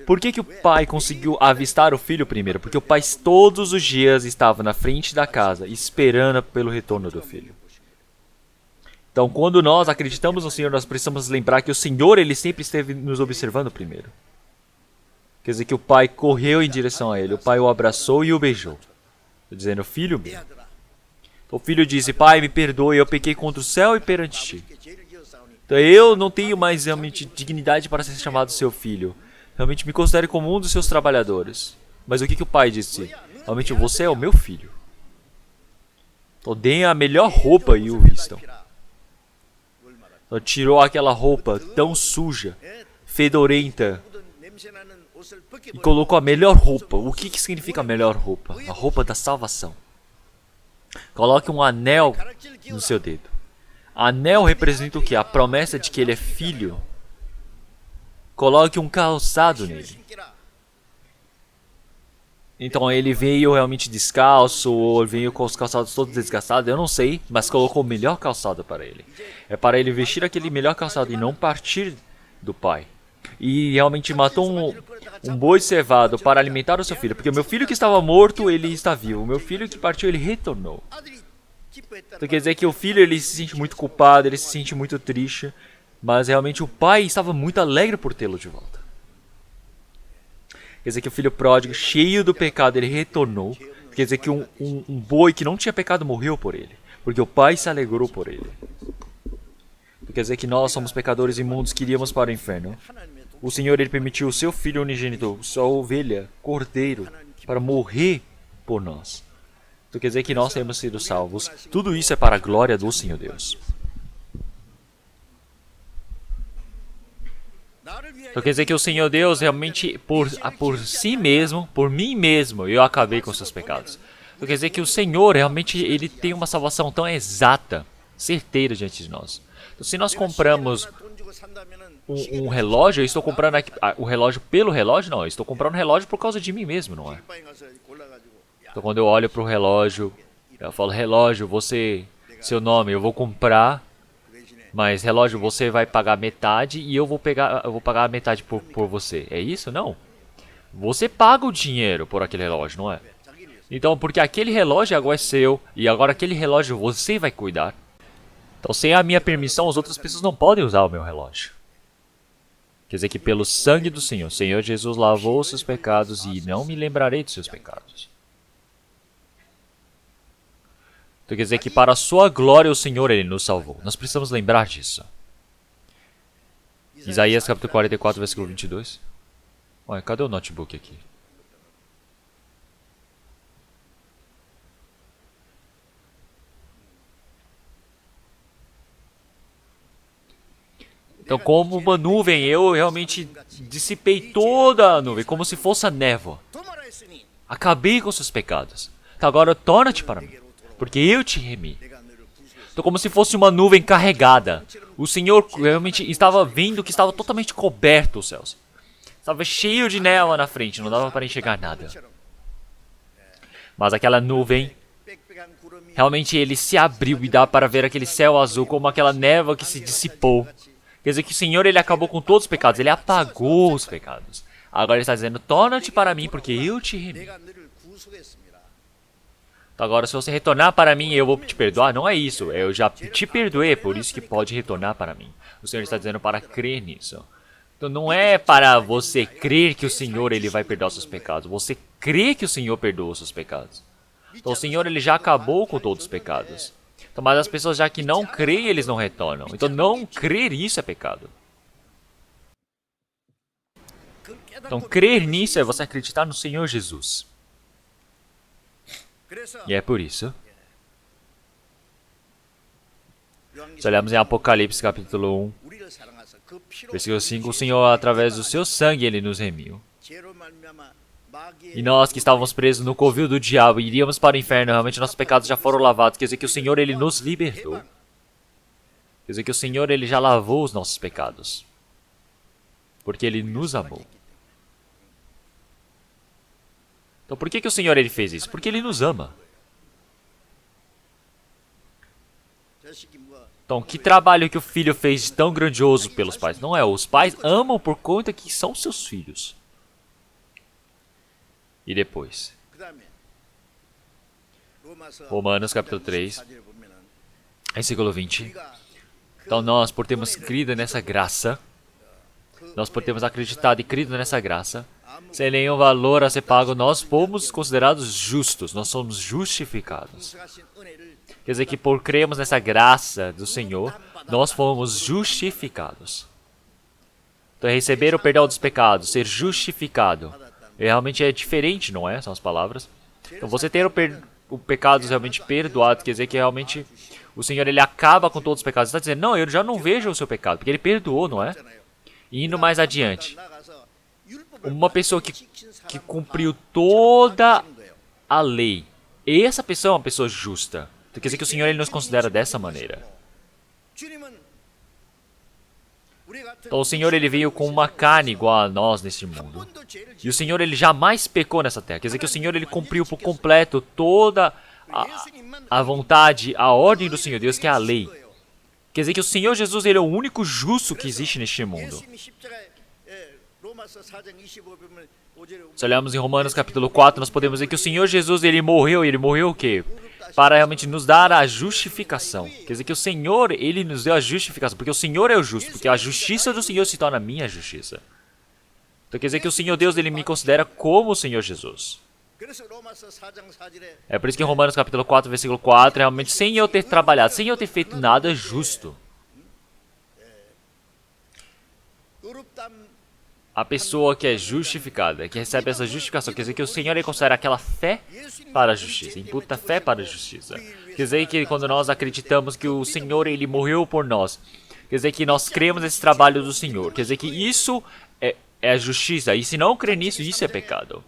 S1: Por que o pai conseguiu avistar o filho primeiro? Porque o pai todos os dias estava na frente da casa, esperando pelo retorno do filho. Então, quando nós acreditamos no Senhor, nós precisamos lembrar que o Senhor, Ele sempre esteve nos observando primeiro. Quer dizer que o pai correu em direção a ele, o pai o abraçou e o beijou, dizendo, filho meu. Então, o filho disse, pai, me perdoe, eu pequei contra o céu e perante ti. Então, eu não tenho mais realmente dignidade para ser chamado seu filho. Realmente me considere como um dos seus trabalhadores. Mas o que o pai disse? Realmente você é o meu filho. Então, deem a melhor roupa e o vistam. Então, tirou aquela roupa tão suja, fedorenta, e colocou a melhor roupa. O que significa a melhor roupa? A roupa da salvação. Coloque um anel no seu dedo. Anel representa o que? A promessa de que ele é filho. Coloque um calçado nele. Então ele veio realmente descalço, ou veio com os calçados todos desgastados, eu não sei, mas colocou o melhor calçado para ele. É para ele vestir aquele melhor calçado e não partir do pai. E realmente matou um boi cevado para alimentar o seu filho, porque o meu filho que estava morto, ele está vivo. O meu filho que partiu, ele retornou. Então quer dizer que o filho, ele se sente muito culpado, ele se sente muito triste, mas realmente o pai estava muito alegre por tê-lo de volta. Quer dizer que o filho pródigo, cheio do pecado, ele retornou. Quer dizer que um boi que não tinha pecado morreu por ele, porque o pai se alegrou por ele. Quer dizer que nós somos pecadores imundos que iríamos para o inferno. O Senhor, ele permitiu o seu filho unigênito, sua ovelha, cordeiro, para morrer por nós. Então quer dizer que nós temos sido salvos. Tudo isso é para a glória do Senhor Deus. Então quer dizer que o Senhor Deus realmente, por si mesmo, por mim mesmo, eu acabei com seus pecados. Então quer dizer que o Senhor realmente, ele tem uma salvação tão exata, certeira diante de nós. Então se nós compramos um relógio, eu estou comprando o relógio pelo relógio? Não, eu estou comprando um relógio por causa de mim mesmo, não é? Então quando eu olho para o relógio, eu falo, relógio, seu nome, eu vou comprar, mas relógio, você vai pagar metade e eu vou pagar a metade por você. É isso? Não. Você paga o dinheiro por aquele relógio, não é? Então, porque aquele relógio agora é seu e agora aquele relógio você vai cuidar. Então, sem a minha permissão, as outras pessoas não podem usar o meu relógio. Quer dizer que pelo sangue do Senhor, Senhor Jesus lavou os seus pecados e não me lembrarei dos seus pecados. Então quer dizer que para a sua glória o Senhor, ele nos salvou. Nós precisamos lembrar disso. Isaías capítulo 44, versículo 22. Olha, cadê o notebook aqui? Então, como uma nuvem, eu realmente dissipei toda a nuvem, como se fosse a névoa. Acabei com seus pecados. Então agora torna-te para mim, porque eu te remi. Então, como se fosse uma nuvem carregada. O Senhor realmente estava vendo que estava totalmente coberto os céus. Estava cheio de névoa na frente, não dava para enxergar nada. Mas aquela nuvem, realmente ele se abriu e dá para ver aquele céu azul como aquela névoa que se dissipou. Quer dizer que o Senhor, ele acabou com todos os pecados, ele apagou os pecados. Agora ele está dizendo, torna-te para mim, porque eu te remi. Então agora, se você retornar para mim, eu vou te perdoar. Não é isso, eu já te perdoei, por isso que pode retornar para mim. O Senhor está dizendo para crer nisso. Então não é para você crer que o Senhor, ele vai perdoar os seus pecados. Você crê que o Senhor perdoa os seus pecados. Então o Senhor, ele já acabou com todos os pecados. Então, mas as pessoas já que não creem, eles não retornam. Então não crer isso é pecado. Então crer nisso é você acreditar no Senhor Jesus. E é por isso. Se olharmos em Apocalipse capítulo 1, versículo 5, o Senhor, através do seu sangue, ele nos remiu. E nós que estávamos presos no covil do diabo, iríamos para o inferno, realmente nossos pecados já foram lavados. Quer dizer que o Senhor, ele nos libertou. Quer dizer que o Senhor, ele já lavou os nossos pecados. Porque ele nos amou. Então por que o Senhor, ele fez isso? Porque ele nos ama. Então, que trabalho que o filho fez de tão grandioso pelos pais? Não é, os pais amam por conta que são seus filhos. E depois, Romanos capítulo 3, versículo 20. Então nós, por termos crido nessa graça, nós por termos acreditado e crido nessa graça, sem nenhum valor a ser pago, nós fomos considerados justos, nós somos justificados. Quer dizer que por crermos nessa graça do Senhor, nós fomos justificados. Então receber o perdão dos pecados, ser justificado, realmente é diferente, não é? São as palavras. Então você ter o pecado realmente perdoado, quer dizer que realmente o Senhor ele acaba com todos os pecados. Você está dizendo, não, eu já não vejo o seu pecado, porque ele perdoou, não é? E indo mais adiante, uma pessoa que cumpriu toda a lei, essa pessoa é uma pessoa justa. Então, quer dizer que o Senhor ele nos considera dessa maneira. Então o Senhor ele veio com uma carne igual a nós neste mundo. E o Senhor ele jamais pecou nessa terra. Quer dizer que o Senhor ele cumpriu por completo toda a vontade, a ordem do Senhor Deus, que é a lei. Quer dizer que o Senhor Jesus ele é o único justo que existe neste mundo. Se olharmos em Romanos capítulo 4, nós podemos ver que o Senhor Jesus ele morreu o quê? Para realmente nos dar a justificação. Quer dizer que o Senhor, ele nos deu a justificação, porque o Senhor é o justo, porque a justiça do Senhor se torna a minha justiça. Então quer dizer que o Senhor Deus, ele me considera como o Senhor Jesus. É por isso que em Romanos capítulo 4, versículo 4, realmente sem eu ter trabalhado, sem eu ter feito nada justo, a pessoa que é justificada, que recebe essa justificação, quer dizer que o Senhor ele considera aquela fé para a justiça, imputa fé para a justiça. Quer dizer que quando nós acreditamos que o Senhor ele morreu por nós, quer dizer que nós cremos nesse trabalho do Senhor, quer dizer que isso é a justiça, e se não crer nisso, isso é pecado.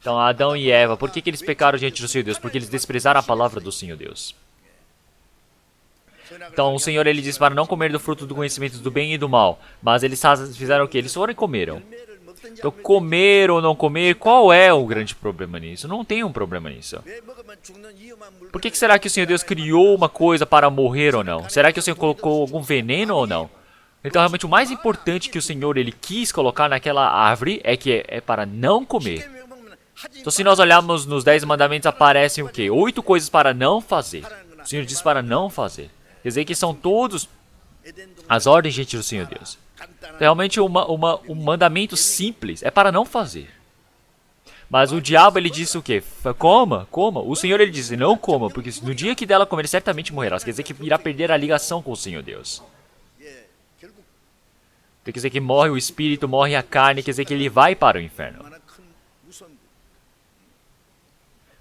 S1: Então Adão e Eva, por que eles pecaram diante do Senhor Deus? Porque eles desprezaram a palavra do Senhor Deus. Então o Senhor ele disse para não comer do fruto do conhecimento do bem e do mal. Mas eles fizeram o que? Eles foram e comeram. Então comer ou não comer, qual é o grande problema nisso? Não tem um problema nisso. Por que será que o Senhor Deus criou uma coisa para morrer ou não? Será que o Senhor colocou algum veneno ou não? Então realmente o mais importante que o Senhor ele quis colocar naquela árvore é para não comer. Então se nós olharmos nos 10 mandamentos aparecem o quê? 8 coisas para não fazer. O Senhor diz para não fazer. Quer dizer que são todos as ordens diante do Senhor Deus. Então, realmente um mandamento simples é para não fazer. Mas o diabo ele disse o quê? Coma, coma. O Senhor ele disse não coma, porque no dia que dela comer certamente morrerás. Quer dizer que irá perder a ligação com o Senhor Deus. Quer dizer que morre o espírito, morre a carne, quer dizer que ele vai para o inferno.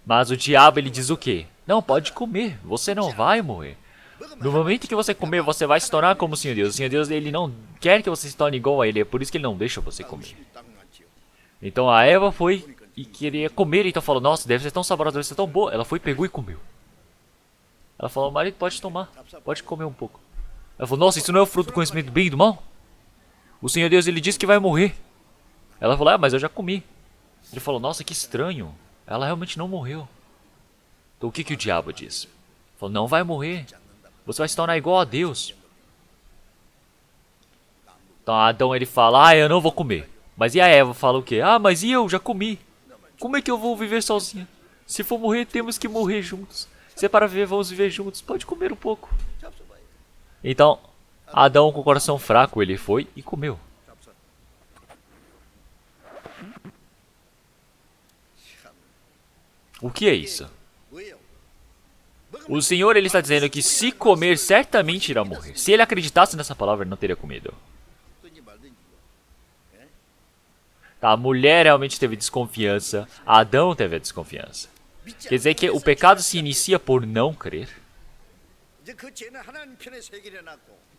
S1: Mas o diabo ele diz o quê? Não, pode comer, você não vai morrer. No momento que você comer, você vai se tornar como o Senhor Deus. O Senhor Deus ele não quer que você se torne igual a Ele, é por isso que Ele não deixa você comer. Então a Eva foi e queria comer, então falou, nossa, deve ser tão saborosa, deve ser tão boa. Ela foi, pegou e comeu. Ela falou, marido, pode tomar, pode comer um pouco. Ela falou, nossa, isso não é o fruto do conhecimento do bem e do mal? O Senhor Deus ele disse que vai morrer. Ela falou, mas eu já comi. Ele falou, nossa, que estranho. Ela realmente não morreu. Então o que o diabo diz? Ele falou, não vai morrer. Você vai se tornar igual a Deus. Então Adão ele fala, eu não vou comer. Mas e a Eva fala o quê? Mas e eu já comi. Como é que eu vou viver sozinha? Se for morrer, temos que morrer juntos. Se é para viver, vamos viver juntos. Pode comer um pouco. Então, Adão com o coração fraco, ele foi e comeu. O que é isso? O Senhor ele está dizendo que se comer, certamente irá morrer. Se ele acreditasse nessa palavra, ele não teria comido. Tá, a mulher realmente teve desconfiança. Adão teve a desconfiança. Quer dizer que o pecado se inicia por não crer.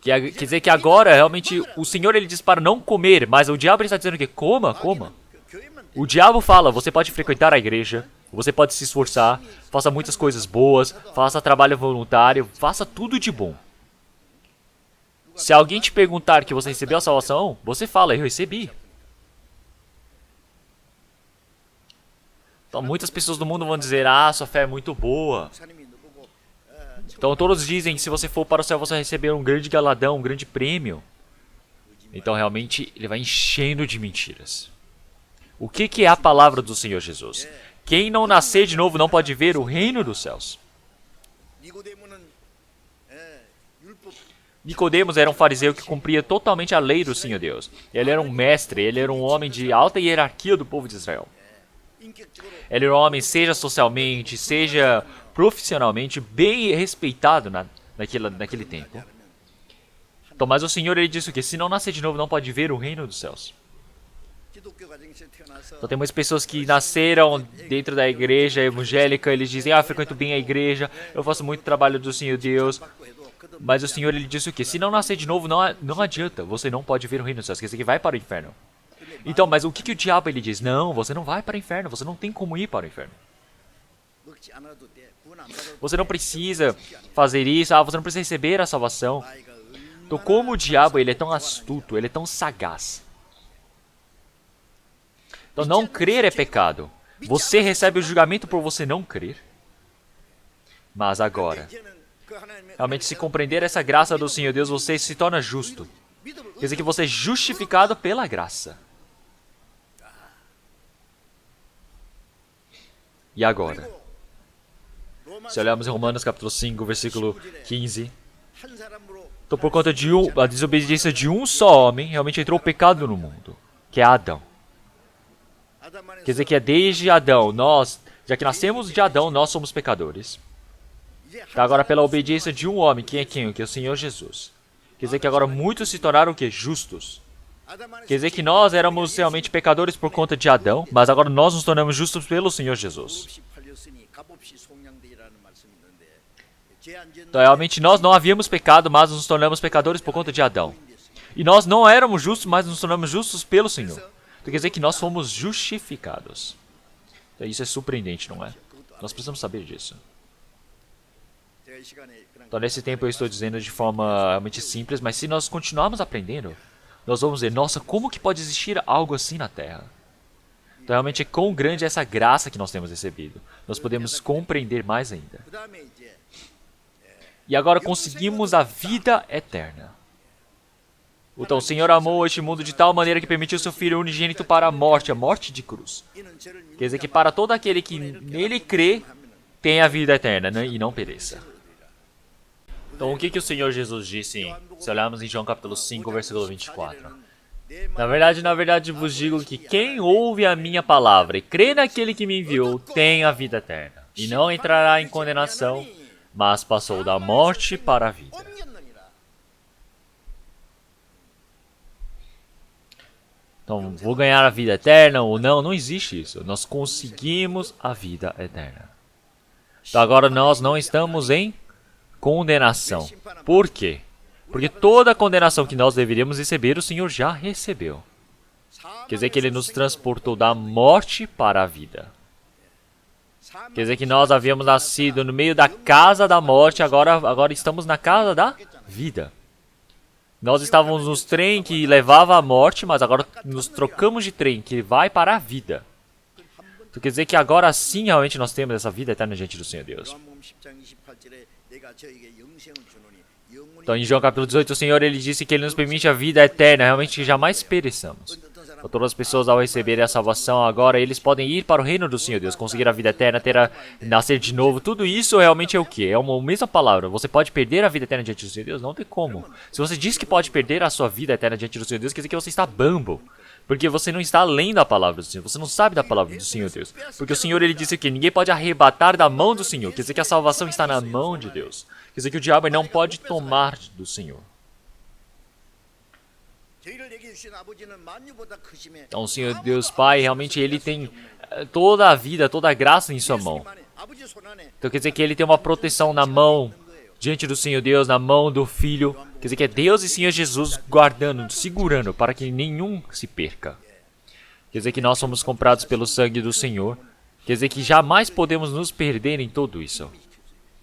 S1: Quer dizer que agora, realmente, o Senhor ele diz para não comer, mas o diabo está dizendo que coma, coma. O diabo fala, você pode frequentar a igreja, você pode se esforçar, faça muitas coisas boas, faça trabalho voluntário, faça tudo de bom. Se alguém te perguntar que você recebeu a salvação, você fala, eu recebi. Então muitas pessoas do mundo vão dizer, sua fé é muito boa. Então todos dizem, se você for para o céu, você vai receber um grande galadão, um grande prêmio. Então realmente ele vai enchendo de mentiras. O que é a palavra do Senhor Jesus? Quem não nascer de novo não pode ver o reino dos céus. Nicodemos era um fariseu que cumpria totalmente a lei do Senhor Deus. Ele era um mestre, ele era um homem de alta hierarquia do povo de Israel. Ele era um homem, seja socialmente, seja profissionalmente, bem respeitado naquele tempo. Então, mas o Senhor, ele disse o quê? Se não nascer de novo, não pode ver o reino dos céus. Então, tem muitas pessoas que nasceram dentro da igreja evangélica, eles dizem, eu frequento bem a igreja, eu faço muito trabalho do Senhor Deus. Mas o Senhor, ele disse o quê? Se não nascer de novo, não adianta, você não pode ver o reino dos céus, quer dizer que vai para o inferno. Então, mas o que o diabo ele diz? Não, você não vai para o inferno, você não tem como ir para o inferno. Você não precisa fazer isso, você não precisa receber a salvação. Então, como o diabo ele é tão astuto, ele é tão sagaz. Então, não crer é pecado. Você recebe o julgamento por você não crer. Mas agora, realmente se compreender essa graça do Senhor Deus, você se torna justo. Quer dizer que você é justificado pela graça. E agora? Se olharmos em Romanos capítulo 5, versículo 15. Então, por conta de a desobediência de um só homem, realmente entrou o pecado no mundo, que é Adão. Quer dizer que é desde Adão, já que nascemos de Adão, nós somos pecadores. Então, agora pela obediência de um homem, quem é quem? Que é o Senhor Jesus. Quer dizer que agora muitos se tornaram o quê? Justos. Quer dizer que nós éramos realmente pecadores por conta de Adão, mas agora nós nos tornamos justos pelo Senhor Jesus. Então, realmente, nós não havíamos pecado, mas nos tornamos pecadores por conta de Adão. E nós não éramos justos, mas nos tornamos justos pelo Senhor. Então, quer dizer que nós fomos justificados. Então, isso é surpreendente, não é? Nós precisamos saber disso. Então, nesse tempo eu estou dizendo de forma realmente simples, mas se nós continuarmos aprendendo, nós vamos ver, nossa, como que pode existir algo assim na Terra? Então, realmente, quão grande é essa graça que nós temos recebido. Nós podemos compreender mais ainda. E agora conseguimos a vida eterna. Então, o Senhor amou este mundo de tal maneira que permitiu seu Filho unigênito para a morte de cruz. Quer dizer que para todo aquele que nele crê, tem a vida eterna, né? E não pereça. Então, o que o Senhor Jesus disse, se olharmos em João capítulo 5, versículo 24? Na verdade, vos digo que quem ouve a minha palavra e crê naquele que me enviou, tem a vida eterna, e não entrará em condenação, mas passou da morte para a vida. Então, vou ganhar a vida eterna ou não? Não existe isso. Nós conseguimos a vida eterna. Então, agora nós não estamos em condenação. Por quê? Porque toda a condenação que nós deveríamos receber, o Senhor já recebeu. Quer dizer que Ele nos transportou da morte para a vida. Quer dizer que nós havíamos nascido no meio da casa da morte, agora estamos na casa da vida. Nós estávamos nos trem que levava à morte, mas agora nos trocamos de trem que vai para a vida. Então, quer dizer que agora sim realmente nós temos essa vida eterna diante do Senhor Deus. Então, em João capítulo 18, o Senhor ele disse que Ele nos permite a vida eterna, realmente que jamais pereçamos. Então, todas as pessoas, ao receberem a salvação, agora eles podem ir para o reino do Senhor Deus, conseguir a vida eterna, nascer de novo. Tudo isso realmente é o quê? É uma mesma palavra. Você pode perder a vida eterna diante do Senhor Deus? Não tem como. Se você diz que pode perder a sua vida eterna diante do Senhor Deus, quer dizer que você está bambo. Porque você não está lendo a palavra do Senhor, você não sabe da palavra do Senhor Deus. Porque o Senhor ele disse que ninguém pode arrebatar da mão do Senhor, quer dizer que a salvação está na mão de Deus. Quer dizer que o diabo não pode tomar do Senhor. Então o Senhor Deus Pai, realmente Ele tem toda a vida, toda a graça em sua mão. Então quer dizer que Ele tem uma proteção na mão, diante do Senhor Deus, na mão do Filho. Quer dizer que é Deus e Senhor Jesus guardando, segurando, para que nenhum se perca. Quer dizer que nós somos comprados pelo sangue do Senhor. Quer dizer que jamais podemos nos perder em tudo isso.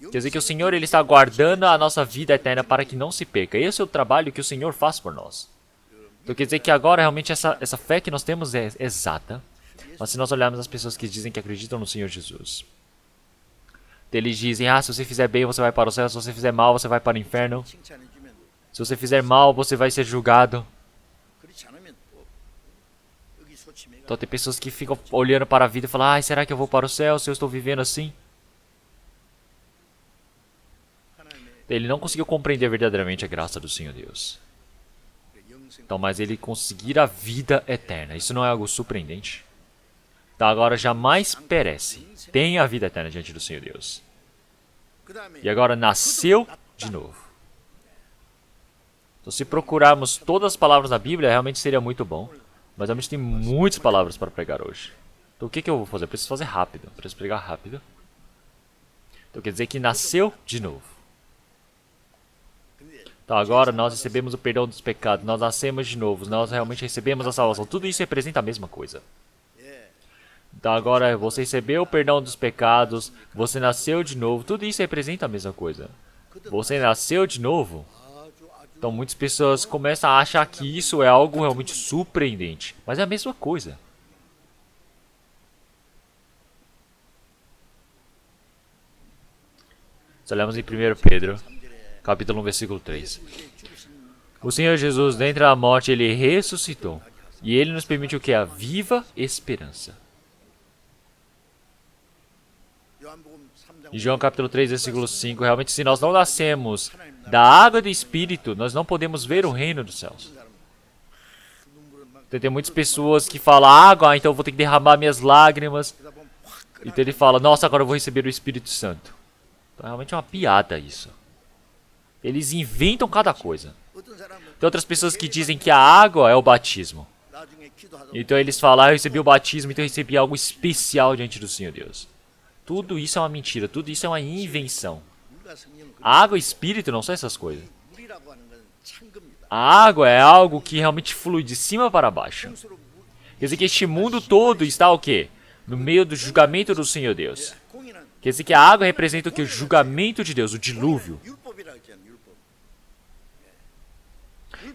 S1: Quer dizer que o Senhor ele está guardando a nossa vida eterna para que não se perca. Esse é o trabalho que o Senhor faz por nós. Então quer dizer que agora realmente essa fé que nós temos é exata. Mas se nós olharmos as pessoas que dizem que acreditam no Senhor Jesus, eles dizem, se você fizer bem você vai para o céu, se você fizer mal você vai para o inferno. Se você fizer mal você vai ser julgado. Então tem pessoas que ficam olhando para a vida e falam, ai, será que eu vou para o céu se eu estou vivendo assim? Ele não conseguiu compreender verdadeiramente a graça do Senhor Deus. Então, mas ele conseguir a vida eterna. Isso não é algo surpreendente? Então agora jamais perece. Tem a vida eterna diante do Senhor Deus. E agora nasceu de novo. Então se procurarmos todas as palavras da Bíblia, realmente seria muito bom. Mas realmente tem muitas palavras para pregar hoje. Então o que eu vou fazer? Eu preciso fazer rápido. Eu preciso pregar rápido. Então quer dizer que nasceu de novo. Então agora nós recebemos o perdão dos pecados. Nós nascemos de novo. Nós realmente recebemos a salvação. Tudo isso representa a mesma coisa. Então agora você recebeu o perdão dos pecados. Você nasceu de novo. Tudo isso representa a mesma coisa. Você nasceu de novo. Então muitas pessoas começam a achar que isso é algo realmente surpreendente. Mas é a mesma coisa. Se olhamos em 1 Pedro, capítulo 1, versículo 3. O Senhor Jesus, dentre a morte, Ele ressuscitou. E Ele nos permite o que? A viva esperança. Em João capítulo 3, versículo 5, realmente se nós não nascemos da água e do Espírito, nós não podemos ver o reino dos céus. Então, tem muitas pessoas que falam, água, então eu vou ter que derramar minhas lágrimas. Então ele fala, nossa, agora eu vou receber o Espírito Santo. Então realmente é uma piada isso. Eles inventam cada coisa. Tem outras pessoas que dizem que a água é o batismo. Então eles falam, eu recebi o batismo, então eu recebi algo especial diante do Senhor Deus. Tudo isso é uma mentira, tudo isso é uma invenção. A água e espírito não são essas coisas. A água é algo que realmente flui de cima para baixo. Quer dizer que este mundo todo está o quê? No meio do julgamento do Senhor Deus. Quer dizer que a água representa o que? O julgamento de Deus, o dilúvio.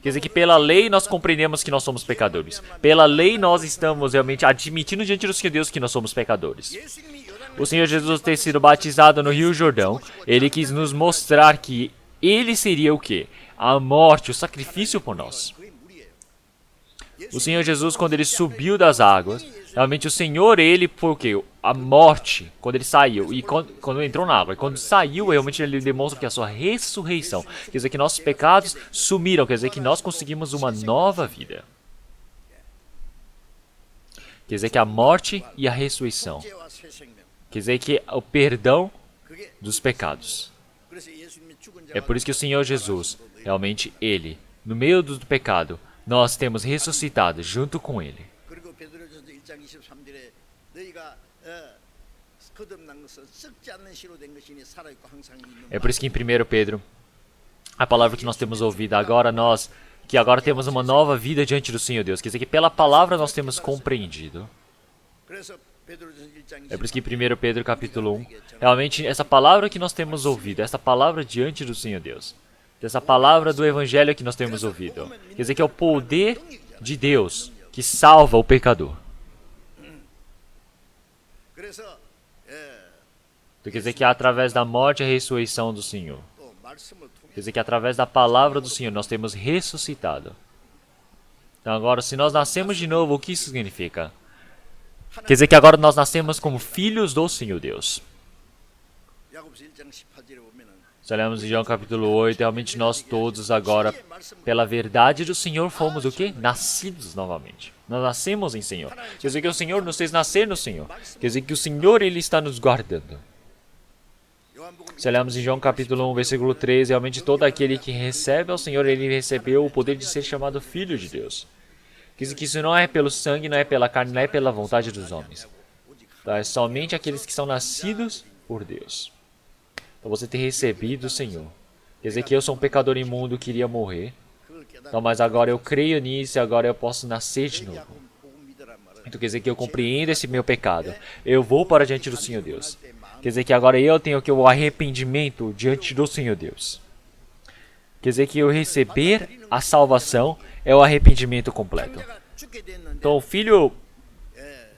S1: Quer dizer que pela lei nós compreendemos que nós somos pecadores. Pela lei nós estamos realmente admitindo diante do Senhor Deus que nós somos pecadores. O Senhor Jesus ter sido batizado no Rio Jordão, Ele quis nos mostrar que Ele seria o quê? A morte, o sacrifício por nós. O Senhor Jesus, quando Ele subiu das águas, realmente o Senhor, Ele foi o quê? A morte, quando Ele saiu, e quando entrou na água. E quando saiu, realmente Ele demonstra que a sua ressurreição. Quer dizer que nossos pecados sumiram, quer dizer que nós conseguimos uma nova vida. Quer dizer que a morte e a ressurreição. Quer dizer que o perdão dos pecados. É por isso que o Senhor Jesus, realmente Ele, no meio do pecado, nós temos ressuscitado junto com Ele. É por isso que em 1 Pedro, a palavra que nós temos ouvido agora, que agora temos uma nova vida diante do Senhor Deus. Quer dizer que pela palavra nós temos compreendido. É por isso que em 1 Pedro capítulo 1, realmente essa palavra que nós temos ouvido, essa palavra diante do Senhor Deus, essa palavra do Evangelho que nós temos ouvido, quer dizer que é o poder de Deus que salva o pecador. Então, quer dizer que é através da morte e a ressurreição do Senhor. Quer dizer que através da palavra do Senhor nós temos ressuscitado. Então agora, se nós nascemos de novo, o que isso significa? Quer dizer que agora nós nascemos como filhos do Senhor Deus. Se olhamos em João capítulo 8, realmente nós todos agora, pela verdade do Senhor, fomos o quê? Nascidos novamente. Nós nascemos em Senhor. Quer dizer que o Senhor nos fez nascer no Senhor. Quer dizer que o Senhor, Ele está nos guardando. Se olhamos em João capítulo 1, versículo 13, realmente todo aquele que recebe ao Senhor, ele recebeu o poder de ser chamado filho de Deus. Quer dizer que isso não é pelo sangue, não é pela carne, não é pela vontade dos homens. Então, é somente aqueles que são nascidos por Deus. Então você tem recebido o Senhor. Quer dizer que eu sou um pecador imundo que iria morrer. Então, mas agora eu creio nisso e agora eu posso nascer de novo. Então quer dizer que eu compreendo esse meu pecado. Eu vou para diante do Senhor Deus. Quer dizer que agora eu tenho que o arrependimento diante do Senhor Deus. Quer dizer que eu receber a salvação é o arrependimento completo. Então o filho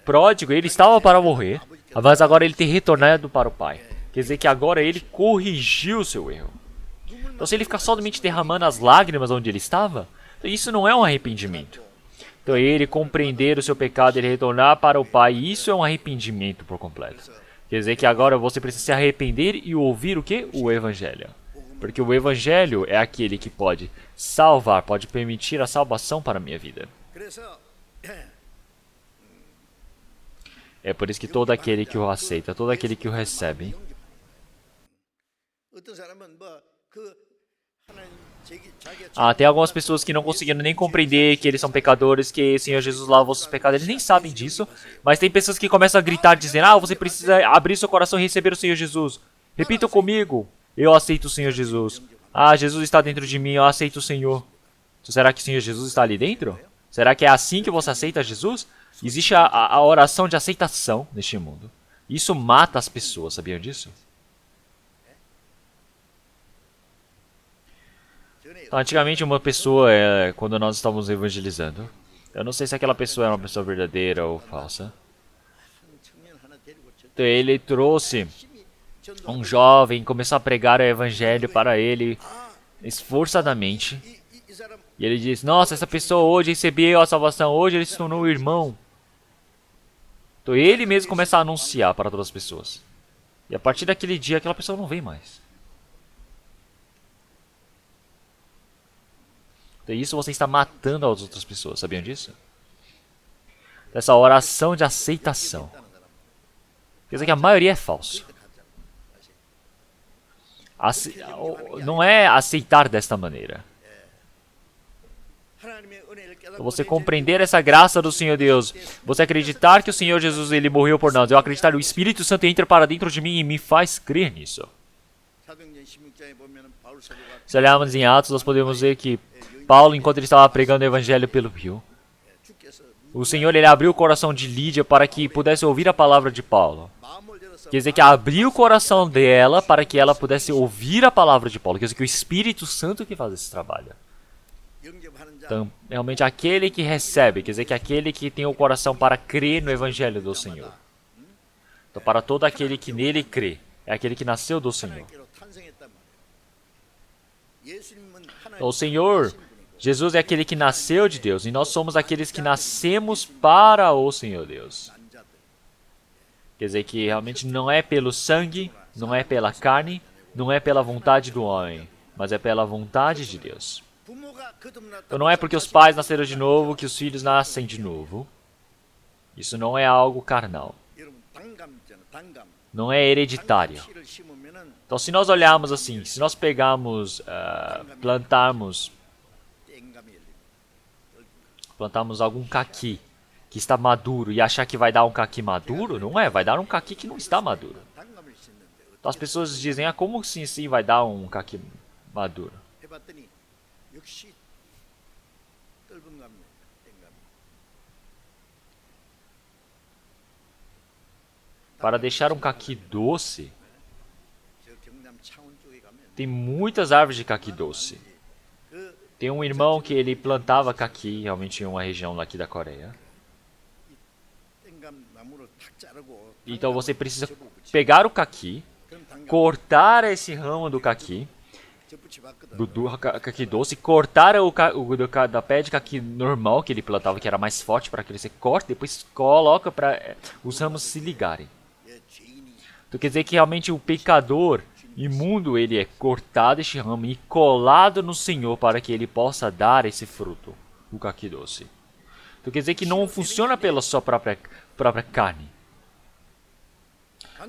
S1: pródigo, ele estava para morrer, mas agora ele tem retornado para o pai. Quer dizer que agora ele corrigiu o seu erro. Então se ele ficar somente derramando as lágrimas onde ele estava, isso não é um arrependimento.
S2: Então ele compreender o seu pecado, ele retornar para o Pai, isso é um arrependimento por completo. Quer dizer que agora você precisa se arrepender e ouvir o quê? O Evangelho. Porque o Evangelho é aquele que pode salvar, pode permitir a salvação para a minha vida. É por isso que todo aquele que o aceita, todo aquele que o recebe, tem algumas pessoas que não conseguiram nem compreender que eles são pecadores, que o Senhor Jesus lavou os pecados, eles nem sabem disso, mas tem pessoas que começam a gritar dizendo, você precisa abrir seu coração e receber o Senhor Jesus. Repita comigo, eu aceito o Senhor Jesus. Jesus está dentro de mim, eu aceito o Senhor. Então, será que o Senhor Jesus está ali dentro? Será que é assim que você aceita Jesus? Existe a oração de aceitação neste mundo. Isso mata as pessoas, sabiam disso? Então, antigamente uma pessoa, quando nós estávamos evangelizando, eu não sei se aquela pessoa era uma pessoa verdadeira ou falsa. Então ele trouxe um jovem, começou a pregar o evangelho para ele esforçadamente. E ele disse, nossa, essa pessoa hoje recebeu a salvação, hoje ele se tornou um irmão. Então ele mesmo começa a anunciar para todas as pessoas. E a partir daquele dia, aquela pessoa não vem mais. Então isso você está matando as outras pessoas, sabiam disso? Essa oração de aceitação. Quer dizer que a maioria é falso. Não é aceitar desta maneira. Então, você compreender essa graça do Senhor Deus, você acreditar que o Senhor Jesus ele morreu por nós, eu acreditar que o Espírito Santo entra para dentro de mim e me faz crer nisso. Se olharmos em Atos, nós podemos ver que Paulo, enquanto ele estava pregando o Evangelho pelo rio, o Senhor ele abriu o coração de Lídia para que pudesse ouvir a palavra de Paulo. Quer dizer que abriu o coração dela para que ela pudesse ouvir a palavra de Paulo. Quer dizer que o Espírito Santo que faz esse trabalho. Então, realmente aquele que recebe, quer dizer que aquele que tem o coração para crer no Evangelho do Senhor. Então, para todo aquele que nele crê, é aquele que nasceu do Senhor. Então, o Senhor, Jesus é aquele que nasceu de Deus, e nós somos aqueles que nascemos para o Senhor Deus. Quer dizer que realmente não é pelo sangue, não é pela carne, não é pela vontade do homem, mas é pela vontade de Deus. Então não é porque os pais nasceram de novo que os filhos nascem de novo. Isso não é algo carnal. Não é hereditário. Então se nós olharmos assim, se nós pegarmos, plantarmos algum caqui que está maduro e achar que vai dar um caqui maduro, não é, vai dar um caqui que não está maduro. Então as pessoas dizem, como assim sim vai dar um caqui maduro? Para deixar um caqui doce, tem muitas árvores de caqui doce. Tem um irmão que ele plantava caqui, realmente em uma região aqui da Coreia. Então você precisa pegar o caqui, cortar esse ramo do caqui, do caqui doce, cortar da pé de caqui normal que ele plantava, que era mais forte para crescer, corta, depois coloca para os ramos se ligarem. Então quer dizer que realmente o pecador imundo, ele é cortado este ramo e colado no Senhor para que ele possa dar esse fruto, o caqui doce. Então quer dizer que não funciona pela sua própria carne.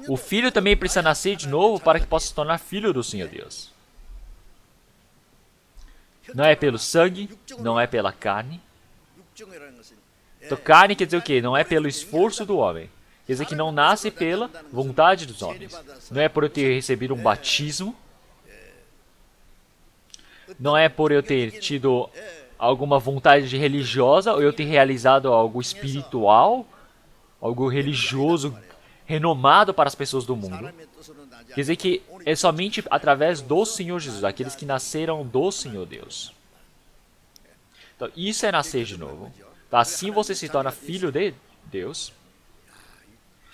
S2: O filho também precisa nascer de novo para que possa se tornar filho do Senhor Deus. Não é pelo sangue, não é pela carne. Então carne quer dizer o quê? Não é pelo esforço do homem. Quer dizer que não nasce pela vontade dos homens. Não é por eu ter recebido um batismo. Não é por eu ter tido alguma vontade religiosa ou eu ter realizado algo espiritual, algo religioso, renomado para as pessoas do mundo. Quer dizer que é somente através do Senhor Jesus, aqueles que nasceram do Senhor Deus. Então, isso é nascer de novo. Então, assim você se torna filho de Deus.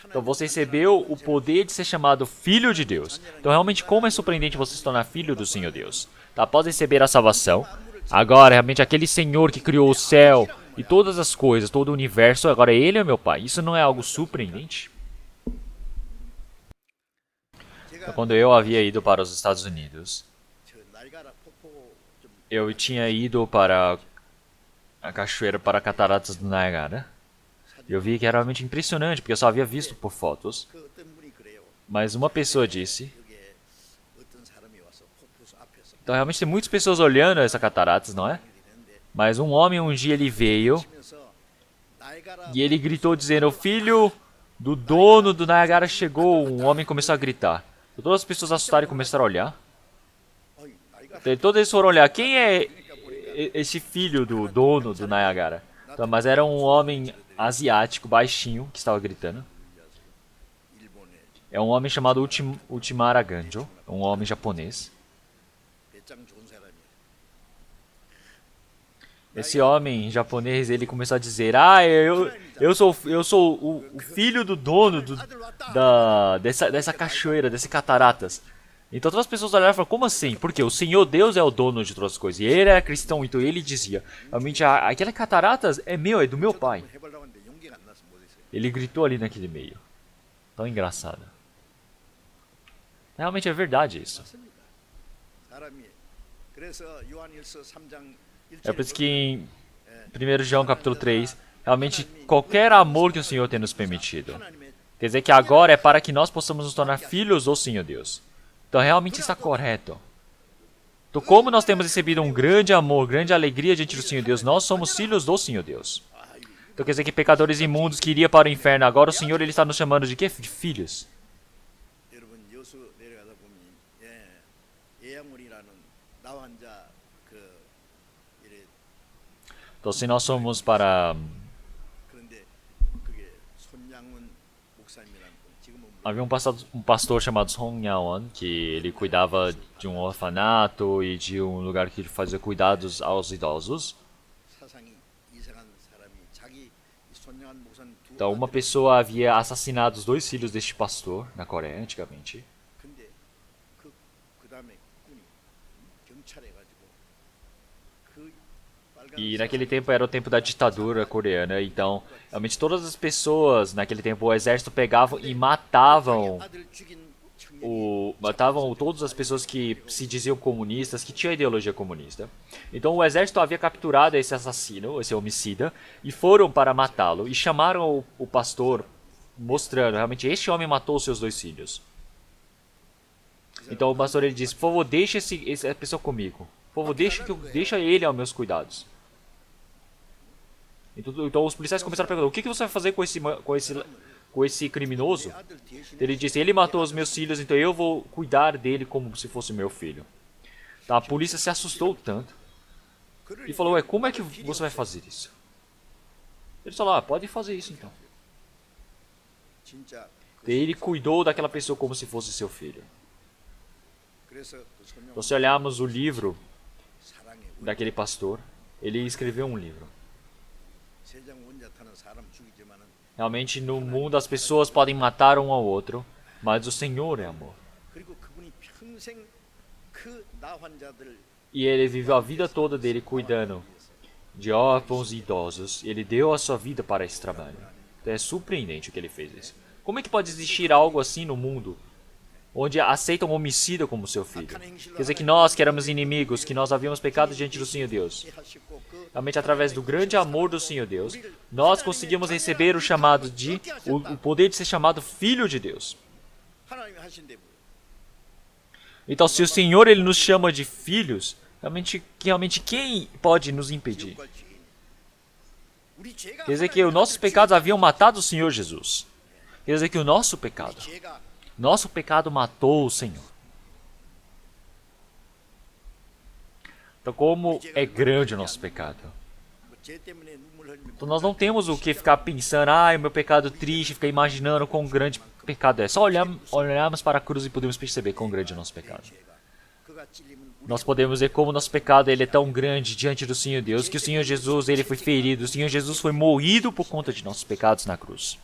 S2: Então você recebeu o poder de ser chamado filho de Deus. Então realmente como é surpreendente você se tornar filho do Senhor Deus. Então, após receber a salvação, agora realmente aquele Senhor que criou o céu e todas as coisas, todo o universo, agora ele é meu pai. Isso não é algo surpreendente? Então, quando eu havia ido para os Estados Unidos, eu tinha ido para a cachoeira, para Cataratas do Niagara. Eu vi que era realmente impressionante, porque eu só havia visto por fotos. Mas uma pessoa disse... Então realmente tem muitas pessoas olhando essa cataratas, não é? Mas um homem um dia ele veio e ele gritou dizendo: o filho do dono do Niagara chegou. Um homem começou a gritar. Então, todas as pessoas assustaram e começaram a olhar. Então, todos eles foram olhar. Quem é esse filho do dono do Niagara? Então, mas era um homem asiático, baixinho, que estava gritando. É um homem chamado Ultimara Ganjo, um homem japonês. Esse homem japonês, ele começou a dizer: eu sou o filho do dono dessa cachoeira, desse cataratas. Então todas as pessoas olharam e falaram: como assim? Porque o Senhor Deus é o dono de todas as coisas. E ele era cristão, então ele dizia: realmente aquela cataratas é meu, é do meu pai. Ele gritou ali naquele meio. Tão engraçado. Realmente é verdade isso. É por isso que em 1 João capítulo 3, realmente qualquer amor que o Senhor tem nos permitido, quer dizer que agora é para que nós possamos nos tornar filhos do Senhor Deus. Então realmente está correto. Então como nós temos recebido um grande amor, grande alegria diante do Senhor Deus, nós somos filhos do Senhor Deus. Então quer dizer que pecadores imundos que iriam para o inferno, agora o Senhor ele está nos chamando de quê? De filhos. Então se nós somos para... Havia um pastor chamado Song Yaon, que ele cuidava de um orfanato e de um lugar que ele fazia cuidados aos idosos. Então uma pessoa havia assassinado os 2 filhos deste pastor na Coreia antigamente. E naquele tempo era o tempo da ditadura coreana, então realmente todas as pessoas naquele tempo, o exército pegavam e matavam todas as pessoas que se diziam comunistas, que tinham ideologia comunista. Então o exército havia capturado esse assassino, esse homicida, e foram para matá-lo, e chamaram o pastor, mostrando, realmente, este homem matou os seus 2 filhos. Então o pastor ele disse: por favor, deixe essa pessoa comigo. Por favor, deixa ele aos meus cuidados. Então os policiais começaram a perguntar: o que você vai fazer com esse criminoso? Ele disse: ele matou os meus filhos, então eu vou cuidar dele como se fosse meu filho. Então, a polícia se assustou tanto e falou: como é que você vai fazer isso? Ele falou: pode fazer isso então. Ele cuidou daquela pessoa como se fosse seu filho. Então, se olharmos o livro daquele pastor, ele escreveu um livro. Realmente no mundo as pessoas podem matar um ao outro, mas o Senhor é amor. E ele viveu a vida toda dele cuidando de órfãos e idosos. Ele deu a sua vida para esse trabalho. Então é surpreendente o que ele fez isso. Como é que pode existir algo assim no mundo, onde aceitam um homicida como seu filho? Quer dizer que nós, que éramos inimigos, que nós havíamos pecado diante do Senhor Deus, realmente através do grande amor do Senhor Deus, nós conseguimos receber o chamado o poder de ser chamado Filho de Deus. Então se o Senhor ele nos chama de filhos, realmente quem pode nos impedir? Quer dizer que os nossos pecados haviam matado o Senhor Jesus. Quer dizer que o nosso pecado matou o Senhor. Então como é grande o nosso pecado. Então nós não temos o que ficar pensando: meu pecado triste, ficar imaginando quão grande o pecado é. Só olharmos para a cruz e podemos perceber quão grande é o nosso pecado. Nós podemos ver como o nosso pecado ele é tão grande diante do Senhor Deus, que o Senhor Jesus ele foi ferido, o Senhor Jesus foi moído por conta de nossos pecados na cruz.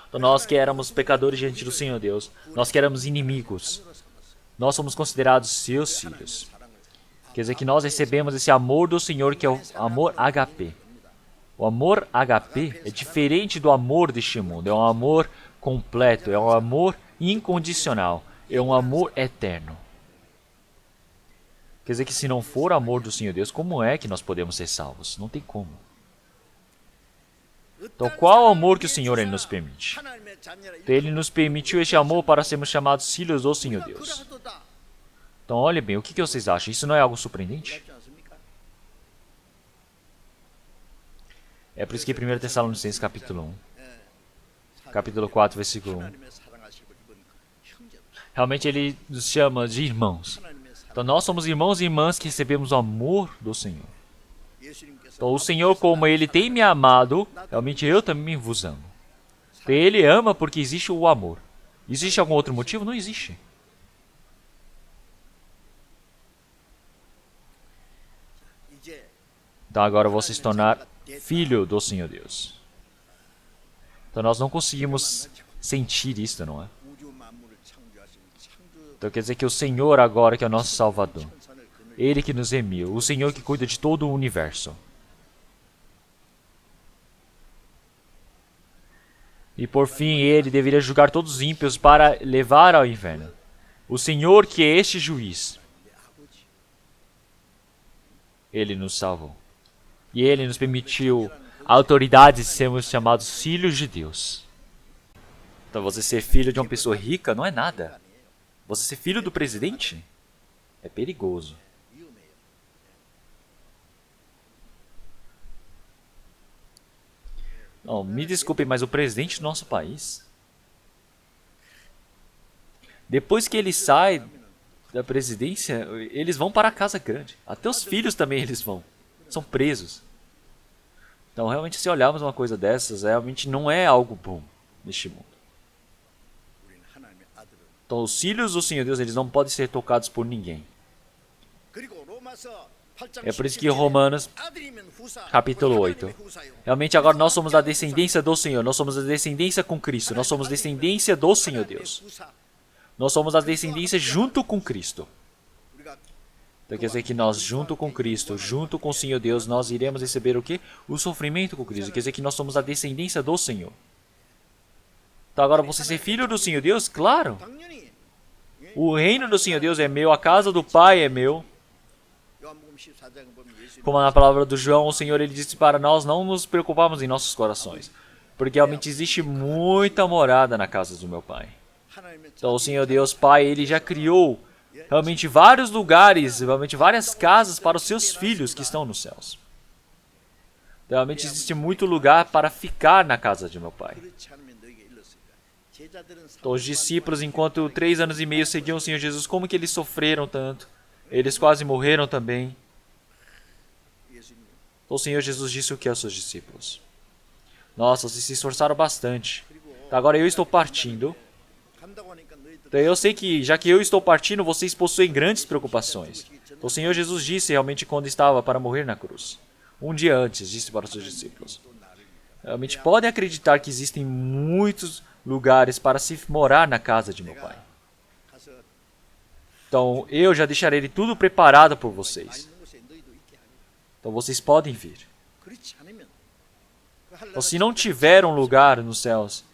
S2: Então nós que éramos pecadores diante do Senhor Deus, nós que éramos inimigos, nós somos considerados seus filhos. Quer dizer que nós recebemos esse amor do Senhor, que é o amor agape. O amor agape é diferente do amor deste mundo. É um amor completo, é um amor incondicional, é um amor eterno. Quer dizer que se não for amor do Senhor Deus, como é que nós podemos ser salvos? Não tem como. Então, qual o amor que o Senhor ele nos permite? Então, ele nos permitiu este amor para sermos chamados filhos do Senhor Deus. Então, olha bem, o que vocês acham? Isso não é algo surpreendente? É por isso que 1 Tessalonicenses capítulo 1, capítulo 4, versículo 1, realmente ele nos chama de irmãos. Então, nós somos irmãos e irmãs que recebemos o amor do Senhor. Então, o Senhor, como Ele tem me amado, realmente eu também vos amo. Então, Ele ama porque existe o amor. Existe algum outro motivo? Não existe. Então, agora você se tornar filho do Senhor Deus. Então, nós não conseguimos sentir isso, não é? Então, quer dizer que o Senhor agora que é o nosso Salvador. Ele que nos remiu. O Senhor que cuida de todo o universo. E por fim, ele deveria julgar todos os ímpios para levar ao inferno. O Senhor que é este juiz. Ele nos salvou. E ele nos permitiu a autoridade de sermos chamados filhos de Deus. Então você ser filho de uma pessoa rica não é nada. Você ser filho do presidente é perigoso. Não, me desculpem, mas o presidente do nosso país, depois que ele sai da presidência, eles vão para a casa grande. Até os filhos também eles vão. São presos. Então, realmente, se olharmos uma coisa dessas, realmente não é algo bom neste mundo. Então, os filhos do Senhor Deus, eles não podem ser tocados por ninguém. É por isso que Romanos, capítulo 8. Realmente agora nós somos a descendência do Senhor. Nós somos a descendência com Cristo. Nós somos a descendência do Senhor Deus. Nós somos a descendência junto com Cristo. Então quer dizer que nós, junto com Cristo, junto com o Senhor Deus, nós iremos receber o quê? O sofrimento com Cristo. Quer dizer que nós somos a descendência do Senhor. Então agora você ser filho do Senhor Deus? Claro. O reino do Senhor Deus é meu, a casa do Pai é meu. Como na palavra do João, o Senhor ele disse para nós não nos preocuparmos em nossos corações, porque realmente existe muita morada na casa do meu Pai. Então o Senhor Deus Pai, ele já criou realmente vários lugares, realmente várias casas para os seus filhos que estão nos céus. Então, realmente existe muito lugar para ficar na casa de meu Pai. Então, os discípulos, enquanto 3 anos e meio seguiam o Senhor Jesus, como que eles sofreram tanto? Eles quase morreram também. Então, o Senhor Jesus disse o que aos seus discípulos? Nossa, vocês se esforçaram bastante. Então, agora eu estou partindo. Então, eu sei que, já que eu estou partindo, vocês possuem grandes preocupações. Então, o Senhor Jesus disse realmente quando estava para morrer na cruz. Um dia antes, disse para os seus discípulos. Realmente podem acreditar que existem muitos lugares para se morar na casa de meu Pai. Então, eu já deixarei tudo preparado por vocês. Então, vocês podem vir. Então, se não tiver um lugar nos céus,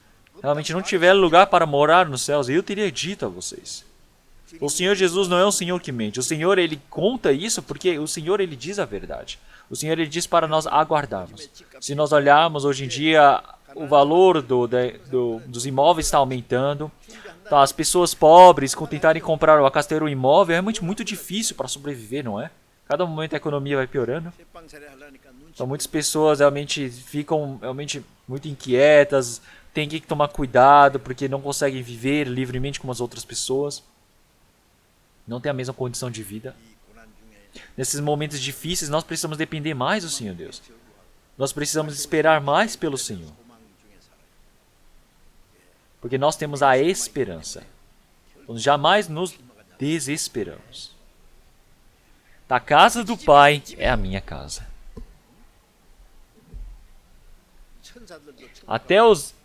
S2: realmente não tiver lugar para morar nos céus, eu teria dito a vocês. O Senhor Jesus não é um Senhor que mente. O Senhor, ele conta isso porque o Senhor, ele diz a verdade. O Senhor, ele diz para nós aguardarmos. Se nós olharmos hoje em dia, o valor dos imóveis está aumentando. Então, as pessoas pobres, com tentarem comprar ou ter um imóvel, é realmente muito difícil para sobreviver, não é? Cada momento a economia vai piorando. Então, muitas pessoas realmente ficam realmente muito inquietas, têm que tomar cuidado porque não conseguem viver livremente como as outras pessoas. Não têm a mesma condição de vida. Nesses momentos difíceis, nós precisamos depender mais do Senhor Deus. Nós precisamos esperar mais pelo Senhor. Porque nós temos a esperança. Então, jamais nos desesperamos. A casa do Pai é a minha casa.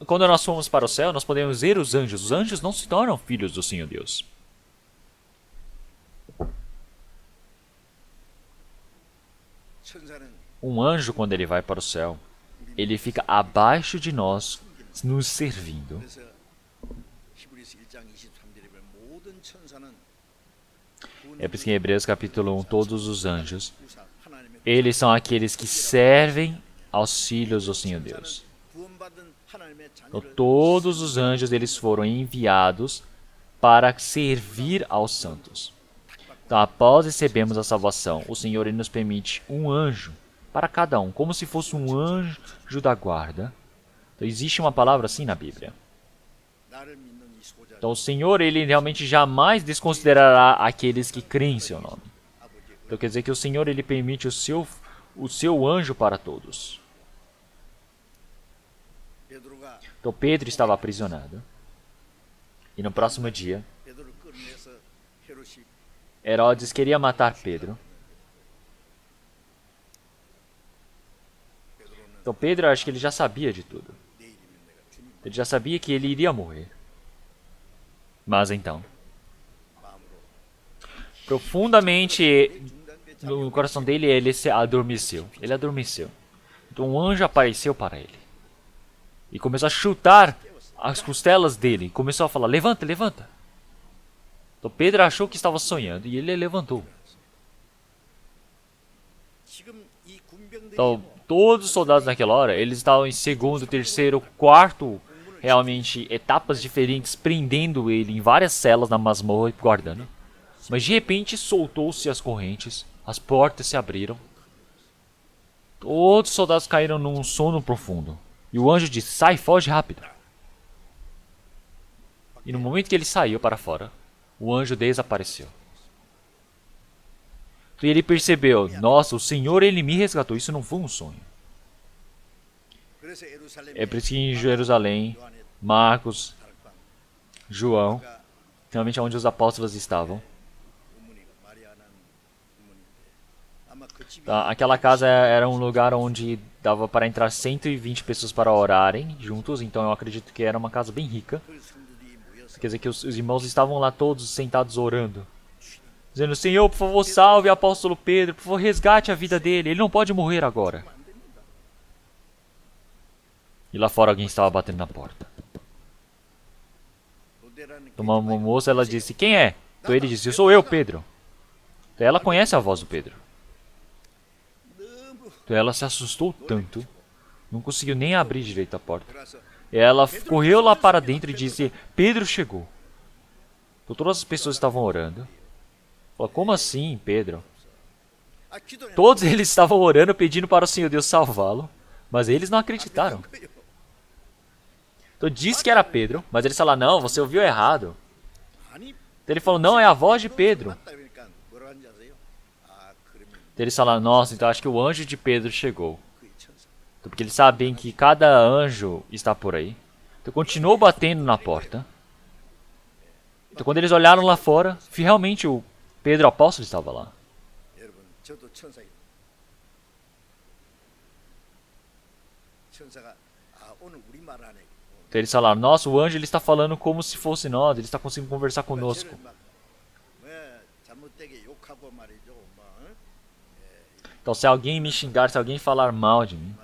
S2: Quando nós formos para o céu, nós podemos ver os anjos. Os anjos não se tornam filhos do Senhor Deus. Um anjo, quando ele vai para o céu, ele fica abaixo de nós, nos servindo. É por isso que em Hebreus capítulo 1, todos os anjos, eles são aqueles que servem aos filhos do Senhor Deus. Então, todos os anjos, eles foram enviados para servir aos santos. Então, após recebermos a salvação, o Senhor ele nos permite um anjo para cada um, como se fosse um anjo da guarda. Então, existe uma palavra assim na Bíblia. Então, o Senhor ele realmente jamais desconsiderará aqueles que creem em seu nome. Então, quer dizer que o Senhor ele permite o seu anjo para todos. Então, Pedro estava aprisionado. E no próximo dia, Herodes queria matar Pedro. Então Pedro, acho que ele já sabia de tudo. Ele já sabia que ele iria morrer. Mas então, profundamente no coração dele, ele se adormeceu. Ele adormeceu. Então um anjo apareceu para ele. E começou a chutar as costelas dele. Começou a falar, levanta, levanta. Então Pedro achou que estava sonhando e ele levantou. Então, todos os soldados naquela hora, eles estavam em segundo, terceiro, quarto, realmente etapas diferentes, prendendo ele em várias celas na masmorra e guardando. Mas de repente soltou-se as correntes, as portas se abriram. Todos os soldados caíram num sono profundo. E o anjo disse, sai, foge rápido. E no momento que ele saiu para fora, o anjo desapareceu. E ele percebeu, nossa, o Senhor ele me resgatou, isso não foi um sonho. É por isso que em Jerusalém, Marcos, João, realmente onde os apóstolos estavam. Tá, aquela casa era um lugar onde dava para entrar 120 pessoas para orarem juntos, então eu acredito que era uma casa bem rica. Quer dizer que os irmãos estavam lá todos sentados orando. Dizendo, Senhor, por favor, salve o apóstolo Pedro, por favor, resgate a vida dele, ele não pode morrer agora. E lá fora alguém estava batendo na porta. Então, uma moça, ela disse, quem é? Então ele disse, sou eu, Pedro. Então ela conhece a voz do Pedro. Então ela se assustou tanto, não conseguiu nem abrir direito a porta. Ela correu lá para dentro e disse, Pedro chegou. Então todas as pessoas estavam orando. Falou, como assim, Pedro? Todos eles estavam orando, pedindo para o Senhor Deus salvá-lo, mas eles não acreditaram. Então disse que era Pedro, mas eles falaram, não, você ouviu errado. Então ele falou, não, é a voz de Pedro. Então eles falaram, nossa, então acho que o anjo de Pedro chegou. Então, porque eles sabem que cada anjo está por aí. Então continuou batendo na porta. Então quando eles olharam lá fora, realmente o Pedro apóstolo estava lá. Então eles falaram, nossa, o anjo ele está falando como se fosse nós, ele está conseguindo conversar conosco. Então se alguém me xingar, se alguém falar mal de mim,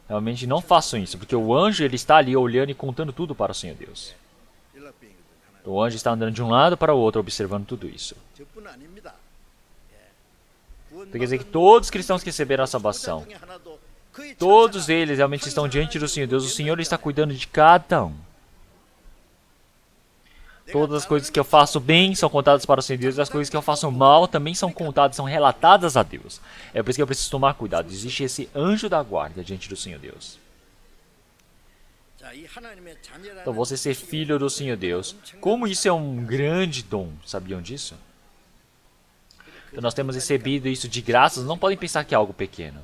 S2: realmente não façam isso, porque o anjo ele está ali olhando e contando tudo para o Senhor Deus. Então, o anjo está andando de um lado para o outro, observando tudo isso. Então, quer dizer que todos os cristãos que receberam a salvação, todos eles realmente estão diante do Senhor Deus. O Senhor está cuidando de cada um. Todas as coisas que eu faço bem são contadas para o Senhor Deus, e as coisas que eu faço mal também são contadas, são relatadas a Deus. É por isso que eu preciso tomar cuidado. Existe esse anjo da guarda diante do Senhor Deus. Então você ser filho do Senhor Deus, como isso é um grande dom, sabiam disso? Então nós temos recebido isso de graças, não podem pensar que é algo pequeno.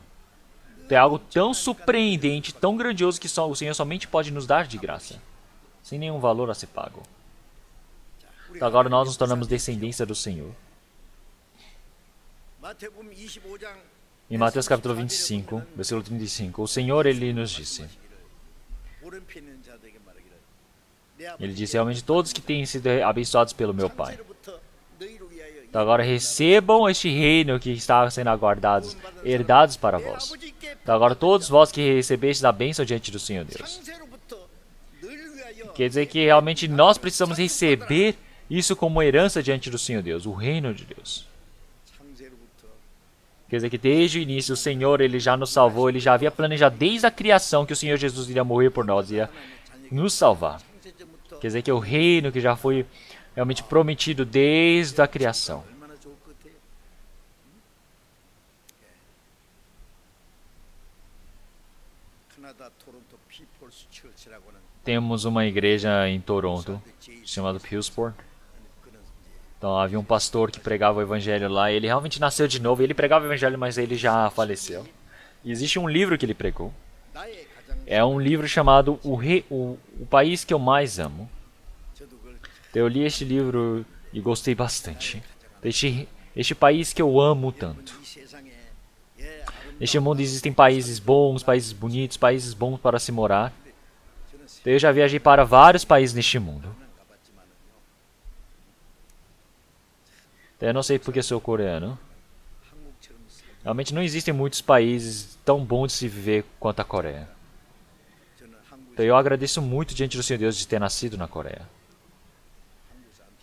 S2: Então, é algo tão surpreendente, tão grandioso que só o Senhor somente pode nos dar de graça, sem nenhum valor a ser pago. Então agora nós nos tornamos descendência do Senhor. Em Mateus capítulo 25, versículo 35, o Senhor ele nos disse, ele disse realmente todos que têm sido abençoados pelo meu Pai. Então agora recebam este reino que está sendo aguardado, herdados para vós. Então agora todos vós que recebestes a bênção diante do Senhor Deus. Quer dizer que realmente nós precisamos receber isso como herança diante do Senhor Deus, o reino de Deus. Quer dizer que desde o início o Senhor ele já nos salvou, ele já havia planejado desde a criação que o Senhor Jesus iria morrer por nós, iria nos salvar. Quer dizer que o reino que já foi realmente prometido desde a criação. Temos uma igreja em Toronto, chamada Pillsport. Então havia um pastor que pregava o evangelho lá, ele realmente nasceu de novo, ele pregava o evangelho, mas ele já faleceu. E existe um livro que ele pregou. É um livro chamado O País que Eu Mais Amo. Então, eu li este livro e gostei bastante. Este país que eu amo tanto. Neste mundo existem países bons, países bonitos, países bons para se morar. Então, eu já viajei para vários países neste mundo. Então, eu não sei porque sou coreano. Realmente não existem muitos países tão bons de se viver quanto a Coreia. Então, eu agradeço muito diante do Senhor Deus de ter nascido na Coreia.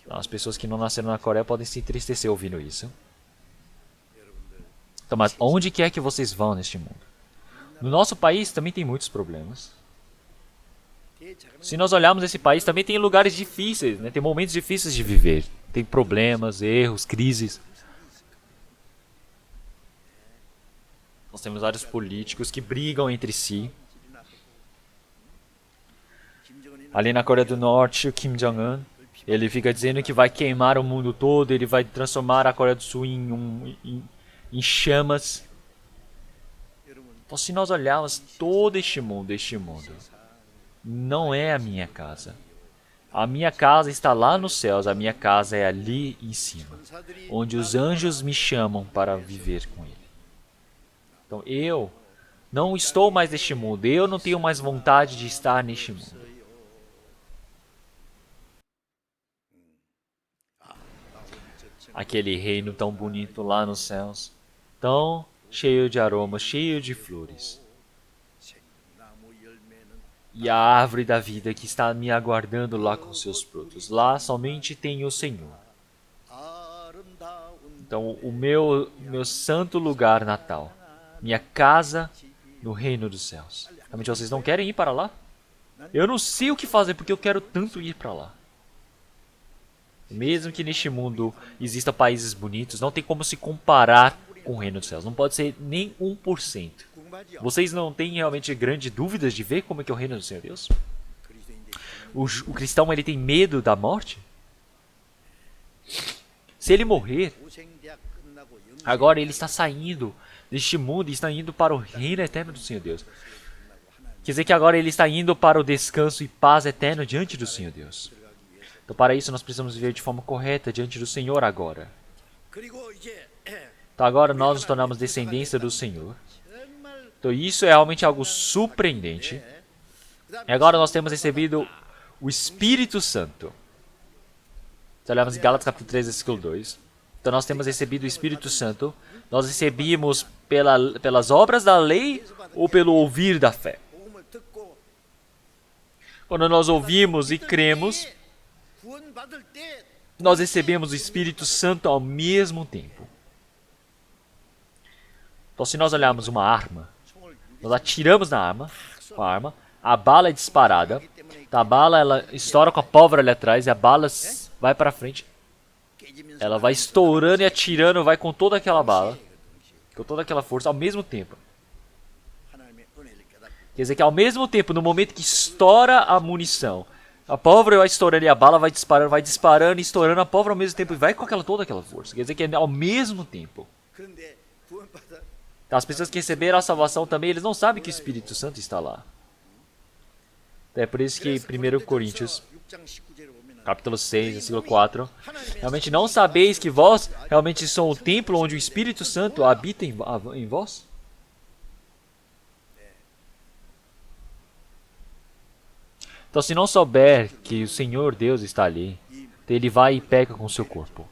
S2: Então, as pessoas que não nasceram na Coreia podem se entristecer ouvindo isso. Então, mas onde quer que vocês vão neste mundo? No nosso país também tem muitos problemas. Se nós olharmos esse país, também tem lugares difíceis, né? Tem momentos difíceis de viver. Tem problemas, erros, crises. Nós temos vários políticos que brigam entre si. Ali na Coreia do Norte, o Kim Jong-un, ele fica dizendo que vai queimar o mundo todo, ele vai transformar a Coreia do Sul em chamas. Então, se nós olharmos todo este mundo não é a minha casa. A minha casa está lá nos céus, a minha casa é ali em cima, onde os anjos me chamam para viver com ele. Então eu não estou mais neste mundo, eu não tenho mais vontade de estar neste mundo. Aquele reino tão bonito lá nos céus, tão cheio de aromas, cheio de flores. E a árvore da vida que está me aguardando lá com seus frutos. Lá somente tem o Senhor. Então o meu santo lugar natal, minha casa no reino dos céus. Realmente vocês não querem ir para lá? Eu não sei o que fazer porque eu quero tanto ir para lá. Mesmo que neste mundo exista países bonitos, não tem como se comparar com o reino dos céus. Não pode ser nem 1%. Vocês não têm realmente grandes dúvidas de ver como é que é o reino do Senhor Deus? O cristão ele tem medo da morte? Se ele morrer, agora ele está saindo deste mundo e está indo para o reino eterno do Senhor Deus. Quer dizer que agora ele está indo para o descanso e paz eterno diante do Senhor Deus. Então para isso nós precisamos viver de forma correta diante do Senhor agora. Então agora nós nos tornamos descendência do Senhor. Então isso é realmente algo surpreendente. E agora nós temos recebido o Espírito Santo. Se olharmos em Gálatas capítulo 3, versículo 2. Então nós temos recebido o Espírito Santo. Nós recebíamos pelas obras da lei ou pelo ouvir da fé. Quando nós ouvimos e cremos, nós recebemos o Espírito Santo ao mesmo tempo. Então se nós olharmos uma arma, nós atiramos na arma, com a arma, a bala é disparada, a bala ela estoura com a pólvora ali atrás e a bala vai para frente. Ela vai estourando e atirando, vai com toda aquela bala, com toda aquela força ao mesmo tempo. Quer dizer que ao mesmo tempo, no momento que estoura a munição, a pólvora vai estourando e a bala vai disparando e estourando a pólvora ao mesmo tempo e vai com toda aquela força. Quer dizer que é ao mesmo tempo. As pessoas que receberam a salvação também, eles não sabem que o Espírito Santo está lá. É por isso que 1 Coríntios, capítulo 6, versículo 4, realmente não sabeis que vós realmente sois o templo onde o Espírito Santo habita em vós? Então se não souber que o Senhor Deus está ali, ele vai e peca com o seu corpo.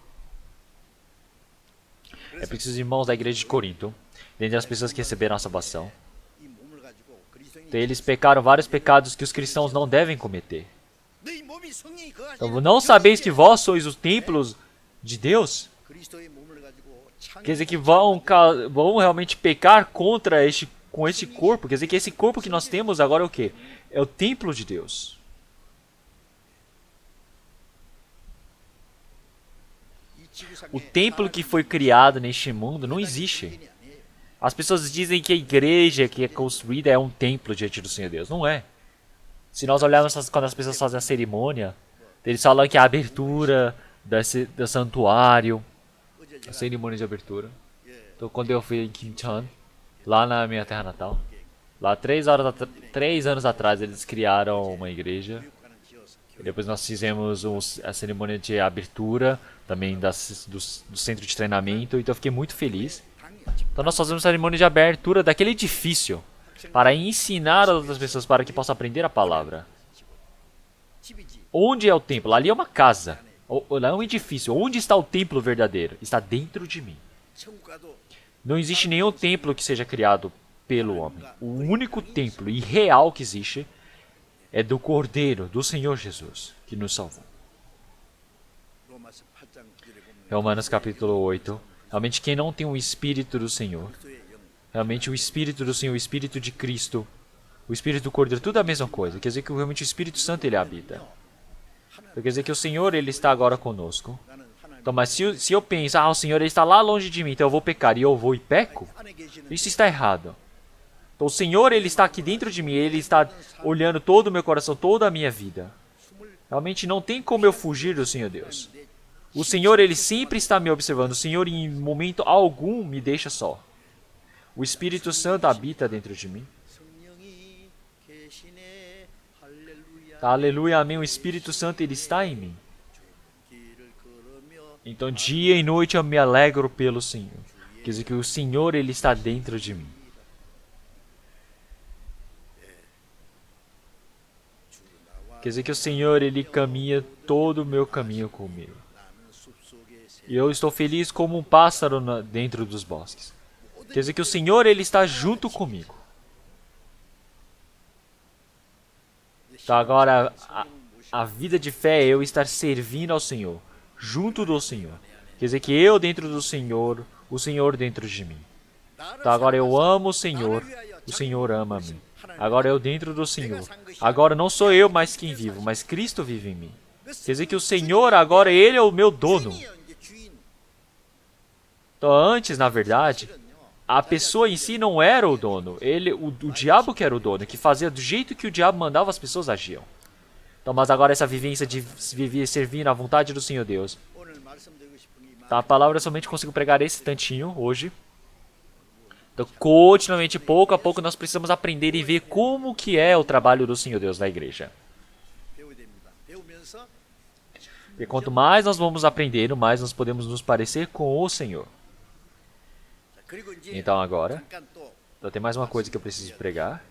S2: É preciso, irmãos da igreja de Corinto, dentre as pessoas que receberam a salvação, então, eles pecaram vários pecados que os cristãos não devem cometer. Então, não sabeis que vós sois os templos de Deus? Quer dizer que vão realmente pecar com este corpo. Quer dizer que esse corpo que nós temos agora é o quê? É o templo de Deus. O templo que foi criado neste mundo não existe. As pessoas dizem que a igreja que é construída é um templo diante do Senhor Deus. Não é. Se nós olharmos quando as pessoas fazem a cerimônia, eles falam que a abertura do santuário, a cerimônia de abertura. Então, quando eu fui em Kimcheon, lá na minha terra natal, lá 3 anos atrás eles criaram uma igreja. E depois nós fizemos a cerimônia de abertura, também do centro de treinamento. Então eu fiquei muito feliz. Então nós fazemos a cerimônia de abertura daquele edifício para ensinar as outras pessoas para que possam aprender a palavra. Onde é o templo? Ali é uma casa. Lá é um edifício. Onde está o templo verdadeiro? Está dentro de mim. Não existe nenhum templo que seja criado pelo homem. O único templo e real que existe é do Cordeiro, do Senhor Jesus, que nos salvou. Romanos capítulo 8. Realmente quem não tem o Espírito do Senhor, realmente o Espírito do Senhor, o Espírito de Cristo, o Espírito do Cordeiro, tudo é a mesma coisa. Quer dizer que realmente o Espírito Santo ele habita. Quer dizer que o Senhor ele está agora conosco. Então, mas se eu penso, o Senhor ele está lá longe de mim, então eu vou pecar e eu vou e peco, isso está errado. Então o Senhor ele está aqui dentro de mim, ele está olhando todo o meu coração, toda a minha vida. Realmente não tem como eu fugir do Senhor Deus. O Senhor, ele sempre está me observando. O Senhor, em momento algum, me deixa só. O Espírito Santo habita dentro de mim. Tá, aleluia, amém. O Espírito Santo, ele está em mim. Então, dia e noite eu me alegro pelo Senhor. Quer dizer que o Senhor, ele está dentro de mim. Quer dizer que o Senhor, ele caminha todo o meu caminho comigo. E eu estou feliz como um pássaro dentro dos bosques. Quer dizer que o Senhor ele está junto comigo. Então agora a vida de fé é eu estar servindo ao Senhor, junto do Senhor. Quer dizer que eu dentro do Senhor, o Senhor dentro de mim. Então agora eu amo o Senhor ama a mim. Agora eu dentro do Senhor. Agora não sou eu mais quem vivo, mas Cristo vive em mim. Quer dizer que o Senhor agora ele é o meu dono. Então, antes, na verdade, a pessoa em si não era o dono. O diabo que era o dono, que fazia do jeito que o diabo mandava as pessoas agiam. Então, mas agora essa vivência de viver servir na vontade do Senhor Deus. Tá, a palavra eu somente consigo pregar esse tantinho hoje. Então, continuamente, pouco a pouco, nós precisamos aprender e ver como que é o trabalho do Senhor Deus na igreja. E quanto mais nós vamos aprendendo, mais nós podemos nos parecer com o Senhor. Então agora, tem mais uma coisa que eu preciso pregar.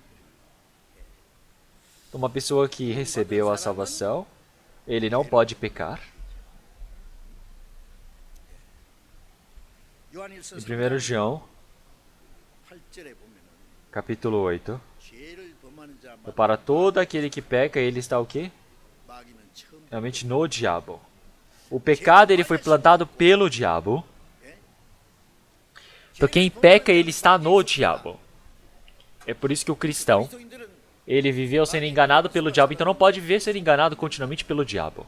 S2: Uma pessoa que recebeu a salvação, ele não pode pecar. Em 1 João, capítulo 8, para todo aquele que peca, ele está o quê? Realmente no diabo. O pecado ele foi plantado pelo diabo. Então quem peca, ele está no diabo. É por isso que o cristão, ele viveu sendo enganado pelo diabo, então não pode viver sendo enganado continuamente pelo diabo.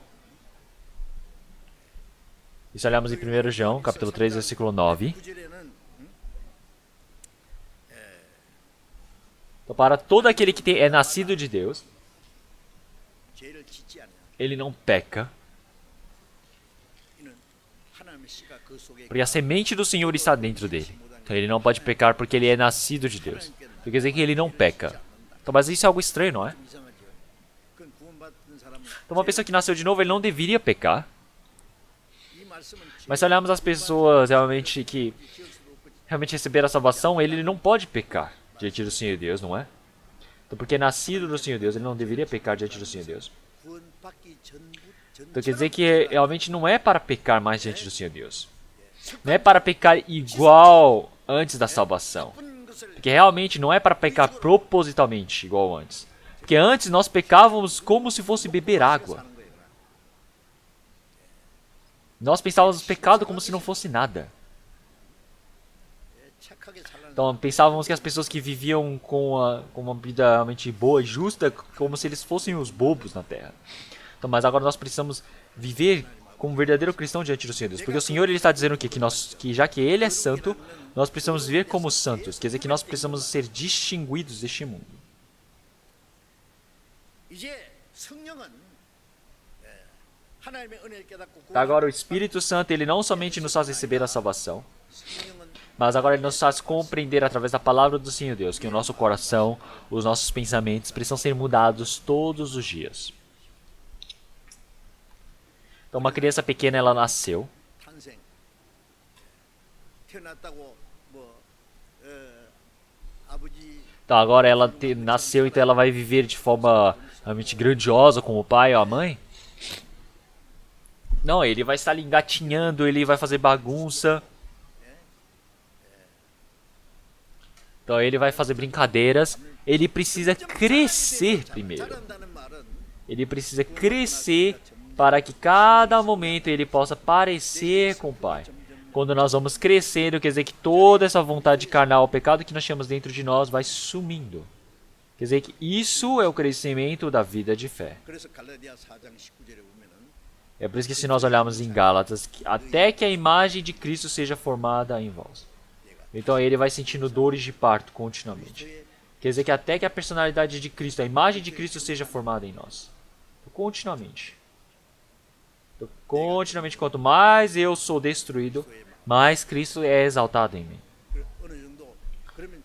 S2: Isso olhamos em 1 João, capítulo 3, versículo 9. Então para todo aquele que é nascido de Deus, ele não peca. Porque a semente do Senhor está dentro dele. Então ele não pode pecar porque ele é nascido de Deus. Quer dizer que ele não peca. Então, mas isso é algo estranho, não é? Então uma pessoa que nasceu de novo, ele não deveria pecar. Mas se olharmos as pessoas realmente que receberam a salvação, ele não pode pecar diante do Senhor Deus, não é? Então porque é nascido do Senhor Deus, ele não deveria pecar diante do Senhor Deus. Então quer dizer que realmente não é para pecar mais diante do Senhor Deus. Não é para pecar igual antes da salvação. Porque realmente não é para pecar propositalmente igual antes. Porque antes nós pecávamos como se fosse beber água. Nós pensávamos pecado como se não fosse nada. Então pensávamos que as pessoas que viviam com uma vida realmente boa e justa, como se eles fossem os bobos na Terra. Então, mas agora nós precisamos viver como um verdadeiro cristão diante do Senhor Deus. Porque o Senhor ele está dizendo que já que Ele é santo, nós precisamos viver como santos. Quer dizer que nós precisamos ser distinguidos deste mundo. Agora o Espírito Santo ele não somente nos faz receber a salvação, mas agora ele nos faz compreender através da palavra do Senhor Deus que o nosso coração, os nossos pensamentos precisam ser mudados todos os dias. Então uma criança pequena ela nasceu. Então agora ela nasceu, então ela vai viver de forma realmente grandiosa com o pai ou a mãe? Não, ele vai estar ali engatinhando, ele vai fazer bagunça. Então ele vai fazer brincadeiras. Ele precisa crescer primeiro. Ele precisa crescer para que cada momento ele possa parecer com o Pai. Quando nós vamos crescendo, quer dizer que toda essa vontade carnal, o pecado que nós temos dentro de nós vai sumindo. Quer dizer que isso é o crescimento da vida de fé. É por isso que se nós olharmos em Gálatas, até que a imagem de Cristo seja formada em vós. Então ele vai sentindo dores de parto continuamente. Quer dizer que até que a personalidade de Cristo, a imagem de Cristo seja formada em nós. Continuamente. Continuamente, quanto mais eu sou destruído, mais Cristo é exaltado em mim.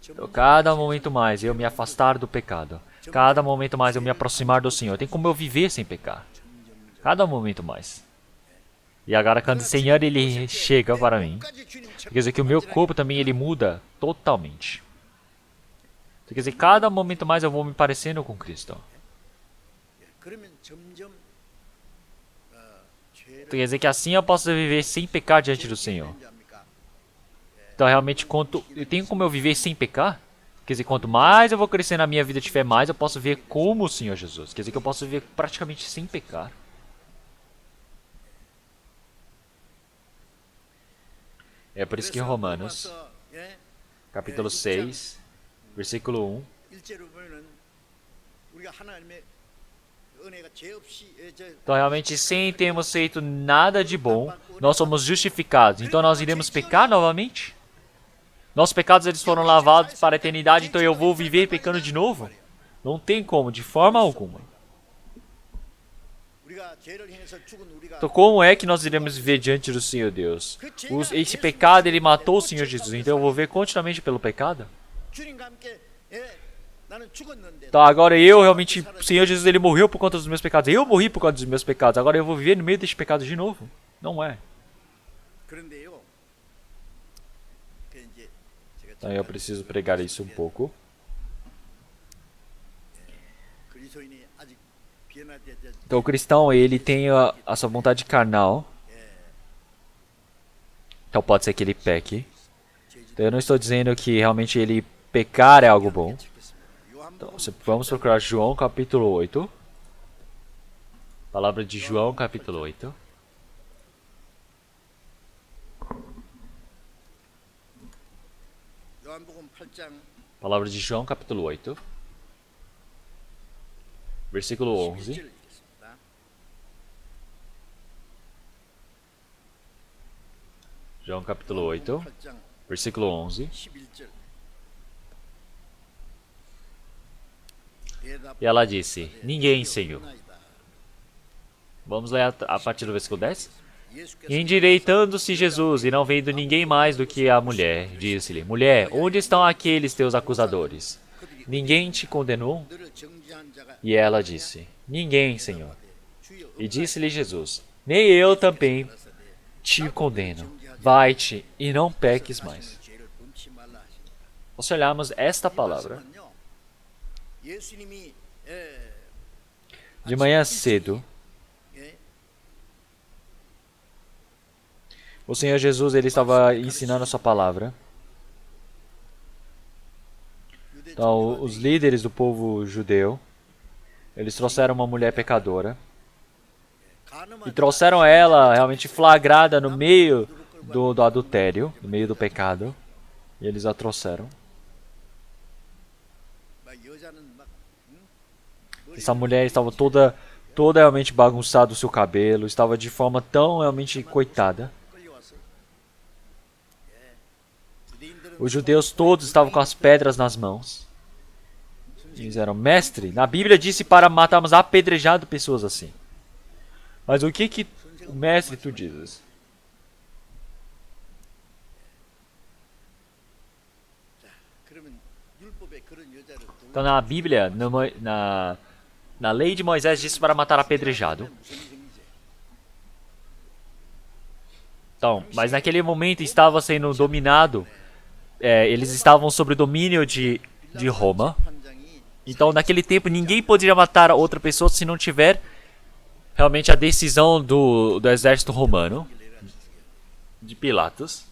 S2: Então, cada momento mais eu me afastar do pecado. Cada momento mais eu me aproximar do Senhor. Tem como eu viver sem pecar. Cada momento mais. E agora quando o Senhor ele chega para mim, quer dizer que o meu corpo também ele muda totalmente. Quer dizer, cada momento mais eu vou me parecendo com Cristo. Quer dizer que assim eu posso viver sem pecar diante do Senhor. Então realmente eu tenho como eu viver sem pecar? Quer dizer, quanto mais eu vou crescer na minha vida de fé, mais eu posso ver como o Senhor Jesus. Quer dizer que eu posso viver praticamente sem pecar. É por isso que Romanos, capítulo 6, versículo 1, então realmente sem termos feito nada de bom, nós somos justificados. Então nós iremos pecar novamente? Nossos pecados eles foram lavados para a eternidade, então eu vou viver pecando de novo? Não tem como, de forma alguma. Então como é que nós iremos viver diante do Senhor Deus? Esse pecado ele matou o Senhor Jesus, então eu vou viver continuamente pelo pecado? Então agora eu realmente, o Senhor Jesus ele morreu por conta dos meus pecados, eu morri por conta dos meus pecados, agora eu vou viver no meio deste pecado de novo? Não é. Então eu preciso pregar isso um pouco. Então o cristão ele tem a sua vontade carnal. Então pode ser que ele peque. Então eu não estou dizendo que realmente ele pecar é algo bom. Então, vamos procurar João capítulo 8. Palavra de João capítulo 8. Palavra de João capítulo 8. Versículo 11. João capítulo 8. Versículo 11. E ela disse, ninguém, Senhor. Vamos ler a partir do versículo 10. E endireitando-se Jesus, e não vendo ninguém mais do que a mulher, disse-lhe, mulher, onde estão aqueles teus acusadores? Ninguém te condenou? E ela disse, ninguém, Senhor. E disse-lhe Jesus, nem eu também te condeno. Vai-te e não peques mais. Se olharmos esta palavra, de manhã cedo, O Senhor Jesus, ele estava ensinando a sua palavra. Então, os líderes do povo judeu, eles trouxeram uma mulher pecadora e trouxeram ela realmente flagrada no meio do adultério, no meio do pecado, e eles a trouxeram. Essa mulher estava toda realmente bagunçada o seu cabelo, estava de forma tão realmente coitada. Os judeus todos estavam com as pedras nas mãos. Eles disseram, mestre, na Bíblia disse para matarmos apedrejado pessoas assim. Mas o que o mestre tu dizes? Então na Bíblia, na lei de Moisés disse para matar apedrejado. Então, mas naquele momento estava sendo dominado, eles estavam sob o domínio de Roma. Então naquele tempo ninguém poderia matar outra pessoa se não tiver realmente a decisão do exército romano, de Pilatos.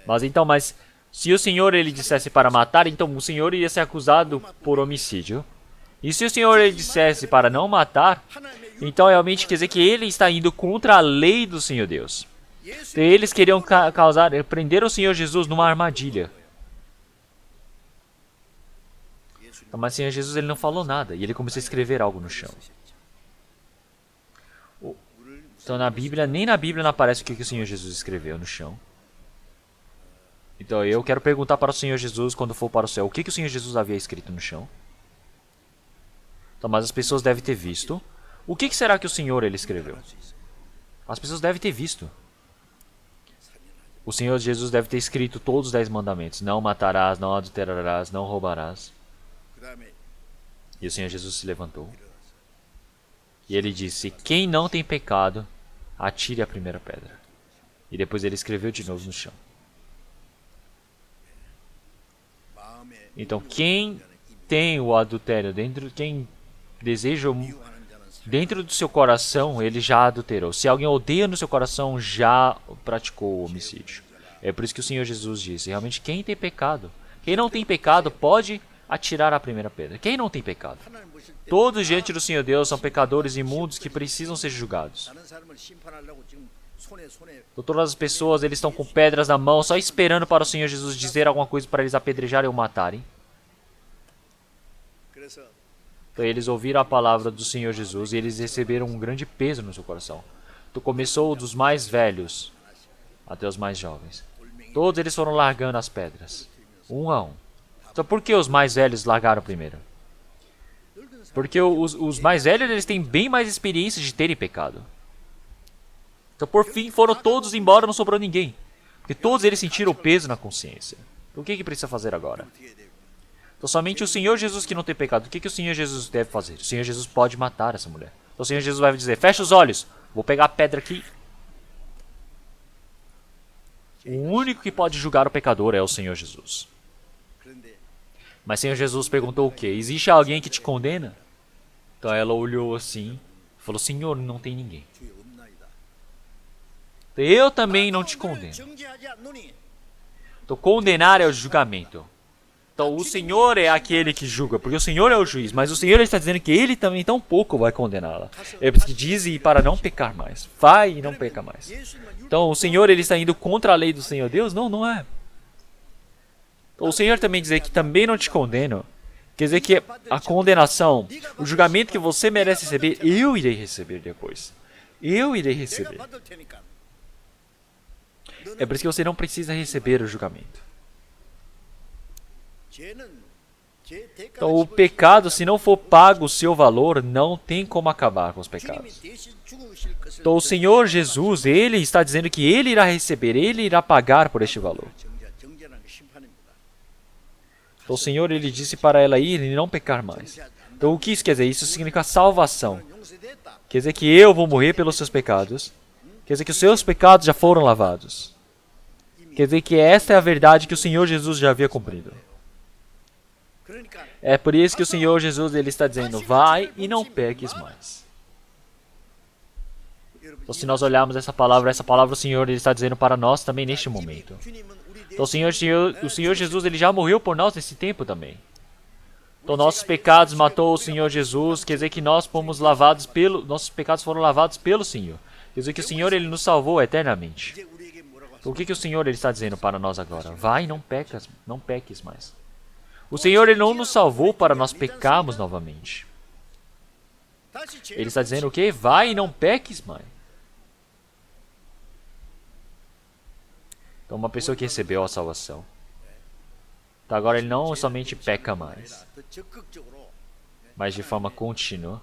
S2: Mas se o Senhor ele dissesse para matar, então o Senhor iria ser acusado por homicídio. E se o Senhor ele dissesse para não matar, então realmente quer dizer que ele está indo contra a lei do Senhor Deus. Então, eles queriam prender o Senhor Jesus numa armadilha. Então, mas o Senhor Jesus ele não falou nada e ele começou a escrever algo no chão. Então nem na Bíblia não aparece o que o Senhor Jesus escreveu no chão. Então eu quero perguntar para o Senhor Jesus quando for para o céu, o que o Senhor Jesus havia escrito no chão? Então, mas as pessoas devem ter visto. O que será que o Senhor ele escreveu? As pessoas devem ter visto. O Senhor Jesus deve ter escrito todos os 10 mandamentos. Não matarás, não adulterarás, não roubarás. E o Senhor Jesus se levantou. E ele disse, quem não tem pecado, atire a primeira pedra. E depois ele escreveu de novo no chão. Então, quem tem o adultério quem deseja dentro do seu coração, ele já adulterou. Se alguém odeia no seu coração, já praticou o homicídio. É por isso que o Senhor Jesus disse, realmente, quem tem pecado? Quem não tem pecado pode atirar a primeira pedra. Quem não tem pecado? Todos diante do Senhor Deus são pecadores imundos que precisam ser julgados. Todas as pessoas eles estão com pedras na mão, só esperando para o Senhor Jesus dizer alguma coisa para eles apedrejarem ou matarem. Então eles ouviram a palavra do Senhor Jesus e eles receberam um grande peso no seu coração. Então começou dos mais velhos até os mais jovens. Todos eles foram largando as pedras, um a um. Então por que os mais velhos largaram primeiro? Porque os mais velhos eles têm bem mais experiência de terem pecado. Então por fim foram todos embora, não sobrou ninguém. Porque todos eles sentiram o peso na consciência. Então o que precisa fazer agora? Então somente o Senhor Jesus que não tem pecado. O que o Senhor Jesus deve fazer? O Senhor Jesus pode matar essa mulher. Então o Senhor Jesus vai dizer, fecha os olhos. Vou pegar a pedra aqui. O único que pode julgar o pecador é o Senhor Jesus. Mas o Senhor Jesus perguntou o quê? Existe alguém que te condena? Então ela olhou assim e falou, Senhor, não tem ninguém. Eu também não te condeno. Então condenar é o julgamento. Então o Senhor é aquele que julga, porque o Senhor é o juiz, mas o Senhor está dizendo que Ele também tão pouco vai condená-la. Ele diz para não pecar mais. Vai e não peca mais. Então o Senhor ele está indo contra a lei do Senhor Deus? Não, não é. Então, o Senhor também dizer que também não te condeno, quer dizer que a condenação, o julgamento que você merece receber, eu irei receber depois. Eu irei receber. É por isso que você não precisa receber o julgamento. Então, o pecado, se não for pago o seu valor, não tem como acabar com os pecados. Então, o Senhor Jesus, Ele está dizendo que Ele irá receber, Ele irá pagar por este valor. Então, o Senhor, Ele disse para ela ir e não pecar mais. Então, o que isso quer dizer? Isso significa salvação. Quer dizer que eu vou morrer pelos seus pecados. Quer dizer que os seus pecados já foram lavados. Quer dizer que esta é a verdade que o Senhor Jesus já havia cumprido. É por isso que o Senhor Jesus ele está dizendo, vai e não peques mais. Então, se nós olharmos essa palavra o Senhor ele está dizendo para nós também neste momento. Então, o Senhor Jesus ele já morreu por nós nesse tempo também. Então, nossos pecados matou o Senhor Jesus, quer dizer que nós fomos lavados nossos pecados foram lavados pelo Senhor. Quer dizer que o Senhor ele nos salvou eternamente. Então, o que o Senhor ele está dizendo para nós agora? Vai, não peques mais. O Senhor ele não nos salvou para nós pecarmos novamente. Ele está dizendo o quê? Vai e não peques mais. Então, uma pessoa que recebeu a salvação, então agora ele não somente peca mais, mas de forma contínua,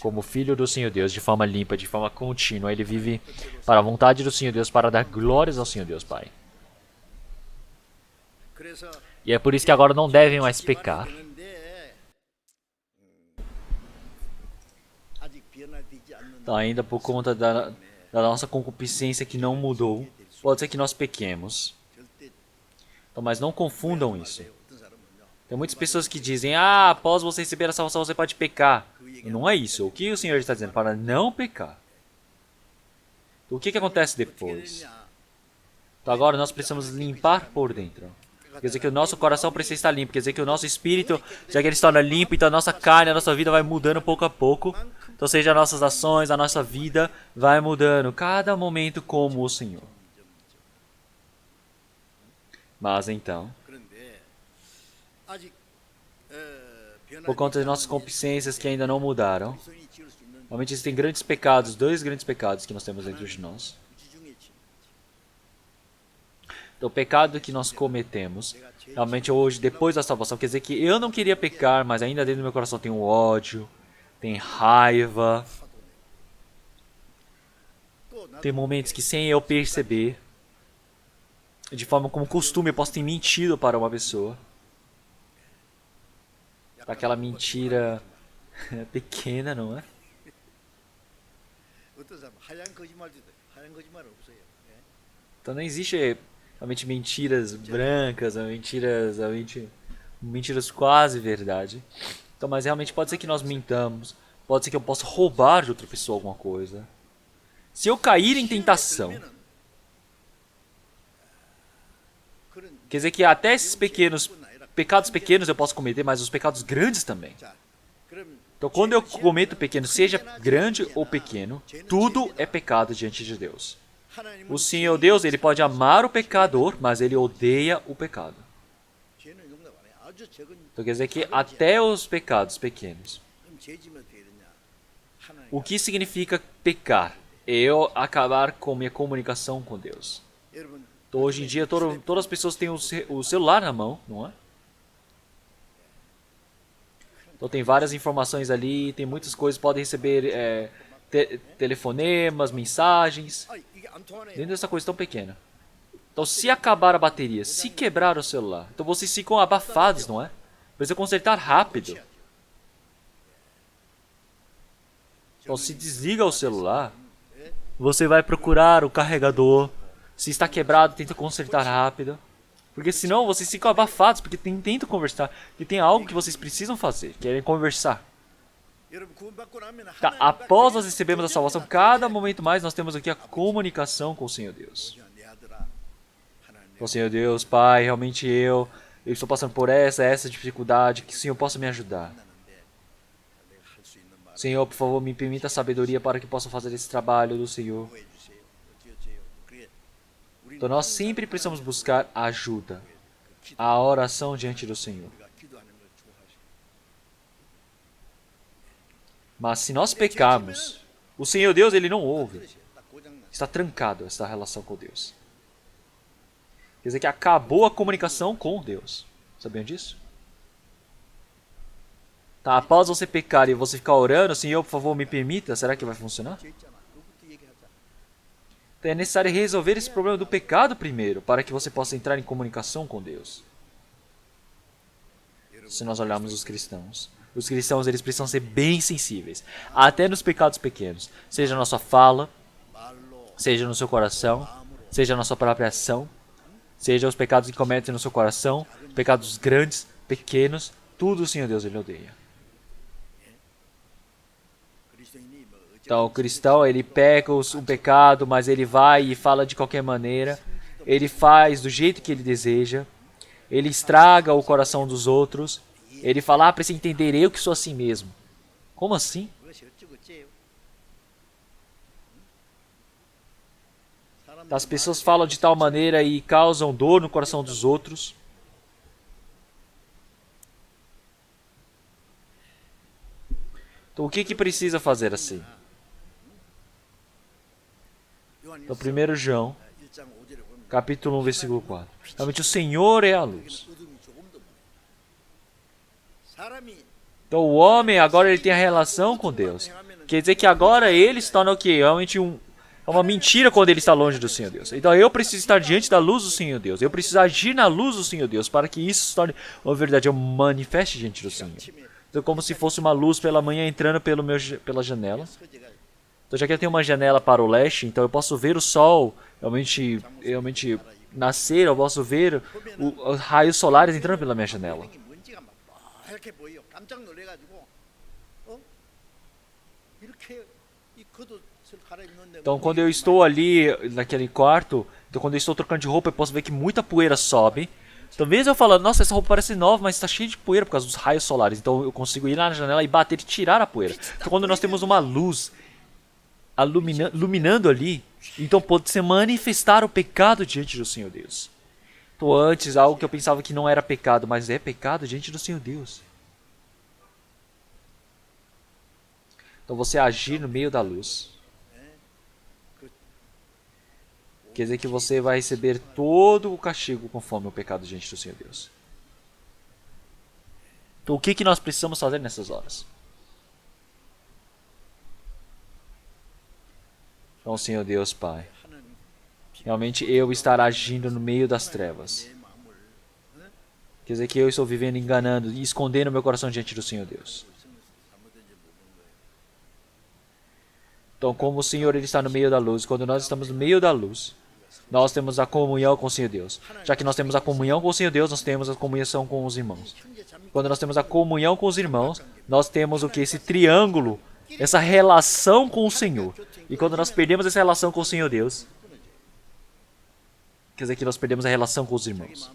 S2: como filho do Senhor Deus, de forma limpa, de forma contínua, ele vive para a vontade do Senhor Deus, para dar glórias ao Senhor Deus Pai. E é por isso que agora não devem mais pecar. Então, ainda por conta da nossa concupiscência que não mudou, pode ser que nós pequemos. Então, mas não confundam isso. Tem muitas pessoas que dizem, após você receber a salvação você pode pecar. Não é isso. O que o Senhor está dizendo? Para não pecar. Então, o que acontece depois? Então agora nós precisamos limpar por dentro. Quer dizer que o nosso coração precisa estar limpo. Quer dizer que o nosso espírito, já que ele se torna limpo, então a nossa carne, a nossa vida vai mudando pouco a pouco. Então seja as nossas ações, a nossa vida vai mudando. Cada momento como o Senhor. Mas então, por conta de nossas concupiscências que ainda não mudaram, realmente existem grandes pecados, dois grandes pecados que nós temos dentro de nós. Então, o pecado que nós cometemos, realmente hoje, depois da salvação, quer dizer que eu não queria pecar, mas ainda dentro do meu coração tem um ódio, tem raiva. Tem momentos que sem eu perceber, de forma como costume, eu posso ter mentido para uma pessoa. Aquela mentira pequena, não é? Então não existe realmente mentiras brancas, mentiras quase verdade. Então, mas realmente pode ser que nós mintamos, pode ser que eu possa roubar de outra pessoa alguma coisa. Se eu cair em tentação, quer dizer que até esses pecados pequenos eu posso cometer, mas os pecados grandes também. Então, quando eu cometo pequeno, seja grande ou pequeno, tudo é pecado diante de Deus. O Senhor Deus, ele pode amar o pecador, mas ele odeia o pecado. Então, quer dizer que até os pecados pequenos. O que significa pecar? Eu acabar com minha comunicação com Deus. Então, hoje em dia, todas as pessoas têm o celular na mão, não é? Então, tem várias informações ali, tem muitas coisas, podem receber telefonemas, mensagens, dentro dessa coisa tão pequena. Então, se acabar a bateria, se quebrar o celular, então vocês ficam abafados, não é? Precisa consertar rápido. Então, se desliga o celular, você vai procurar o carregador. Se está quebrado, tenta consertar rápido. Porque senão vocês ficam abafados, porque tentam conversar. E tem algo que vocês precisam fazer, que é conversar. Tá, após nós recebemos a salvação, cada momento mais nós temos aqui a comunicação com o Senhor Deus. Com o Senhor Deus, Pai, realmente eu estou passando por essa dificuldade, que o Senhor possa me ajudar. Senhor, por favor, me permita sabedoria para que possa fazer esse trabalho do Senhor. Então nós sempre precisamos buscar ajuda, a oração diante do Senhor. Mas se nós pecarmos, o Senhor Deus, ele não ouve. Está trancado essa relação com Deus. Quer dizer que acabou a comunicação com Deus. Sabiam disso? Tá, após você pecar e você ficar orando, Senhor, por favor, me permita, será que vai funcionar? Então é necessário resolver esse problema do pecado primeiro, para que você possa entrar em comunicação com Deus. Se nós olharmos os cristãos, eles precisam ser bem sensíveis, até nos pecados pequenos, seja na sua fala, seja no seu coração, seja na sua própria ação, seja os pecados que cometem no seu coração, pecados grandes, pequenos, tudo o Senhor Deus ele odeia. Então, o cristão, ele pega o pecado, mas ele vai e fala de qualquer maneira. Ele faz do jeito que ele deseja. Ele estraga o coração dos outros. Ele fala, precisa entender, eu que sou assim mesmo. Como assim? As pessoas falam de tal maneira e causam dor no coração dos outros. Então, o que precisa fazer assim? Então, 1 João, capítulo 1, versículo 4. Realmente, o Senhor é a luz. Então, o homem, agora, ele tem a relação com Deus. Quer dizer que agora ele se torna o quê? Realmente é uma mentira quando ele está longe do Senhor Deus. Então, eu preciso estar diante da luz do Senhor Deus. Eu preciso agir na luz do Senhor Deus para que isso se torne uma verdade. Eu manifeste diante do Senhor. Então, como se fosse uma luz pela manhã entrando pela janela. Então, já que eu tenho uma janela para o leste, então eu posso ver o sol realmente nascer, eu posso ver os raios solares entrando pela minha janela. Então, quando eu estou ali naquele quarto, então, quando eu estou trocando de roupa, eu posso ver que muita poeira sobe. Talvez eu falo, nossa, essa roupa parece nova, mas está cheia de poeira por causa dos raios solares. Então, eu consigo ir lá na janela e bater e tirar a poeira. Então, quando nós temos uma luz iluminando ali, então pode se manifestar o pecado diante do Senhor Deus. Então, antes, algo que eu pensava que não era pecado, mas é pecado diante do Senhor Deus. Então, você agir no meio da luz quer dizer que você vai receber todo o castigo conforme o pecado diante do Senhor Deus. Então, o que nós precisamos fazer nessas horas? Então, Senhor Deus, Pai, realmente eu estar agindo no meio das trevas. Quer dizer que eu estou vivendo enganando e escondendo meu coração diante do Senhor Deus. Então, como o Senhor ele está no meio da luz, quando nós estamos no meio da luz, nós temos a comunhão com o Senhor Deus. Já que nós temos a comunhão com o Senhor Deus, nós temos a comunhão com os irmãos. Quando nós temos a comunhão com os irmãos, nós temos o que? Esse triângulo, essa relação com o Senhor. E quando nós perdemos essa relação com o Senhor Deus, quer dizer que nós perdemos a relação com os irmãos.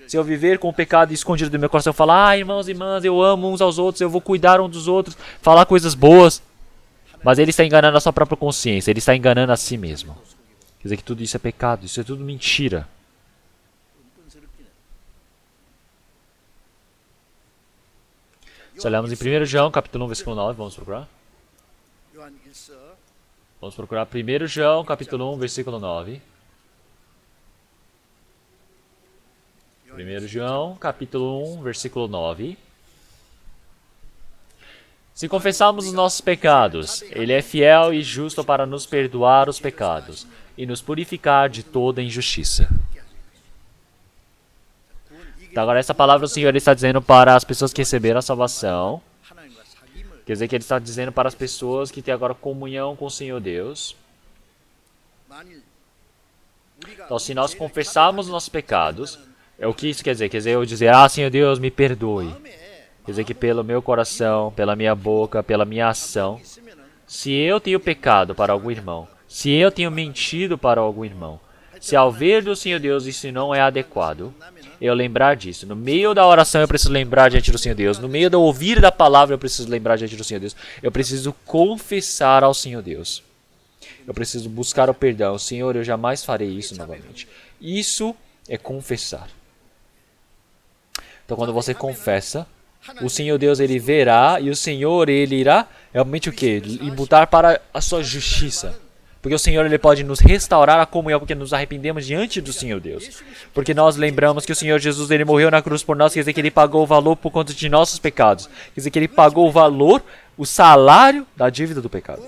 S2: Se eu viver com o pecado escondido do meu coração, falar, irmãos e irmãs, eu amo uns aos outros, eu vou cuidar uns dos outros, falar coisas boas, mas ele está enganando a sua própria consciência, ele está enganando a si mesmo. Quer dizer que tudo isso é pecado, isso é tudo mentira. Se olharmos em 1 João, capítulo 1, versículo 9, vamos procurar. Vamos procurar 1 João, capítulo 1, versículo 9. 1 João, capítulo 1, versículo 9. Se confessarmos os nossos pecados, Ele é fiel e justo para nos perdoar os pecados e nos purificar de toda injustiça. Então, agora essa palavra o Senhor está dizendo para as pessoas que receberam a salvação. Quer dizer que Ele está dizendo para as pessoas que têm agora comunhão com o Senhor Deus. Então, se nós confessarmos os nossos pecados, é o que isso quer dizer? Quer dizer, eu dizer, Senhor Deus, me perdoe. Quer dizer que pelo meu coração, pela minha boca, pela minha ação, se eu tenho pecado para algum irmão, se eu tenho mentido para algum irmão, se ao ver do Senhor Deus isso não é adequado, eu lembrar disso. No meio da oração eu preciso lembrar diante do Senhor Deus. No meio do ouvir da palavra eu preciso lembrar diante do Senhor Deus. Eu preciso confessar ao Senhor Deus. Eu preciso buscar o perdão. Senhor, eu jamais farei isso novamente. Isso é confessar. Então quando você confessa, o Senhor Deus ele verá e o Senhor ele irá realmente o que? Imputar para a sua justiça. Porque o Senhor ele pode nos restaurar a comunhão porque nos arrependemos diante do Senhor Deus. Porque nós lembramos que o Senhor Jesus ele morreu na cruz por nós, quer dizer que ele pagou o valor por conta de nossos pecados. Quer dizer que ele pagou o valor, o salário da dívida do pecado.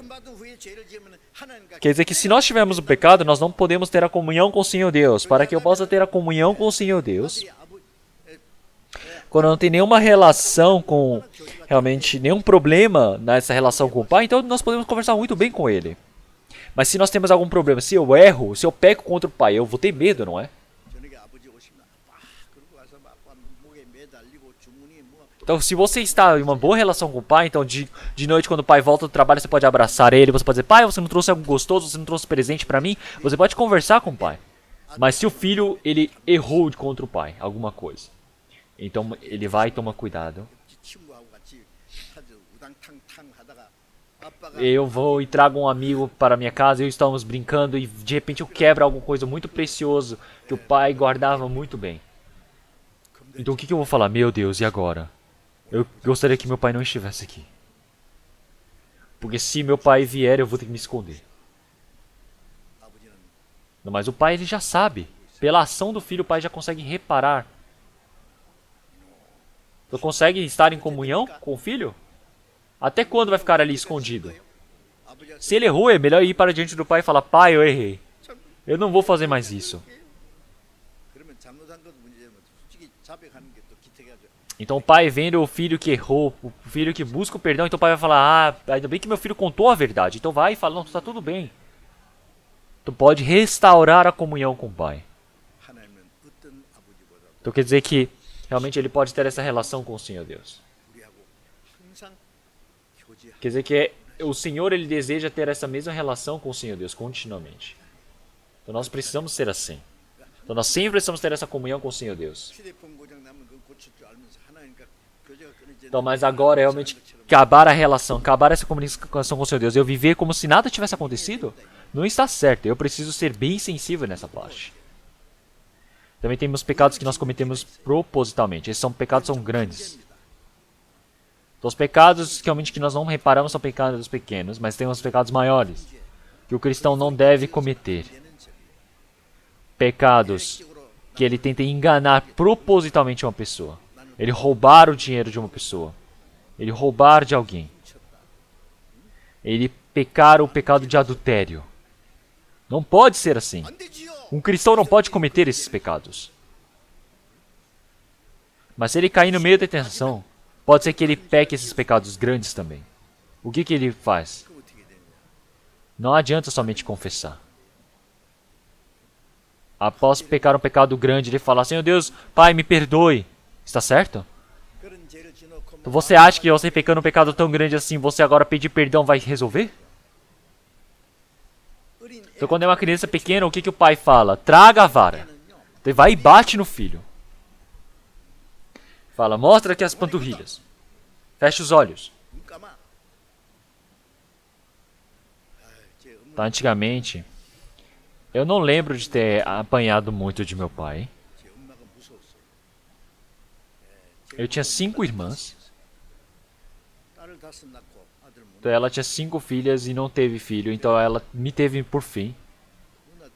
S2: Quer dizer que se nós tivermos o pecado, nós não podemos ter a comunhão com o Senhor Deus. Para que eu possa ter a comunhão com o Senhor Deus, quando não tem nenhuma relação com, realmente, nenhum problema nessa relação com o Pai, então nós podemos conversar muito bem com Ele. Mas se nós temos algum problema, se eu erro, se eu peco contra o Pai, eu vou ter medo, não é? Então, se você está em uma boa relação com o pai, então de noite, quando o pai volta do trabalho, você pode abraçar ele, você pode dizer, pai, você não trouxe algo gostoso, você não trouxe presente pra mim, você pode conversar com o pai. Mas se o filho, ele errou contra o pai, alguma coisa, então ele vai e toma cuidado. Eu vou e trago um amigo para minha casa, e estamos brincando e de repente eu quebro alguma coisa muito precioso que o pai guardava muito bem. Então o que eu vou falar? Meu Deus, e agora? Eu gostaria que meu pai não estivesse aqui. Porque se meu pai vier, eu vou ter que me esconder. Não, mas o pai, ele já sabe. Pela ação do filho, o pai já consegue reparar. Então consegue estar em comunhão com o filho? Até quando vai ficar ali escondido? Se ele errou, é melhor ir para diante do pai e falar, pai, eu errei. Eu não vou fazer mais isso. Então o pai vendo o filho que errou, o filho que busca o perdão, então o pai vai falar, ainda bem que meu filho contou a verdade. Então vai e fala, não, está tudo bem. Tu pode restaurar a comunhão com o pai. Então quer dizer que realmente ele pode ter essa relação com o Senhor Deus. Quer dizer que o Senhor, ele deseja ter essa mesma relação com o Senhor Deus continuamente. Então nós precisamos ser assim. Então nós sempre precisamos ter essa comunhão com o Senhor Deus. Então, mas agora realmente acabar a relação, acabar essa comunicação com o Senhor Deus, eu viver como se nada tivesse acontecido, não está certo. Eu preciso ser bem sensível nessa parte. Também temos pecados que nós cometemos propositalmente. Esses pecados são grandes. Então, os pecados que realmente que nós não reparamos são pecados pequenos, mas tem os pecados maiores que o cristão não deve cometer. Pecados que ele tenta enganar propositalmente uma pessoa. Ele roubar o dinheiro de uma pessoa. Ele roubar de alguém. Ele pecar o pecado de adultério. Não pode ser assim. Um cristão não pode cometer esses pecados. Mas se ele cair no meio da tentação, pode ser que ele peque esses pecados grandes também. O que ele faz? Não adianta somente confessar. Após pecar um pecado grande, ele fala, Senhor Deus, Pai, me perdoe. Está certo? Então você acha que você pecando um pecado tão grande assim, você agora pedir perdão vai resolver? Então quando é uma criança pequena, o que o pai fala? Traga a vara. Ele vai e bate no filho. Fala, mostra aqui as panturrilhas. Fecha os olhos. Então, antigamente, eu não lembro de ter apanhado muito de meu pai. Eu tinha 5 irmãs. Então ela tinha 5 filhas e não teve filho. Então ela me teve por fim.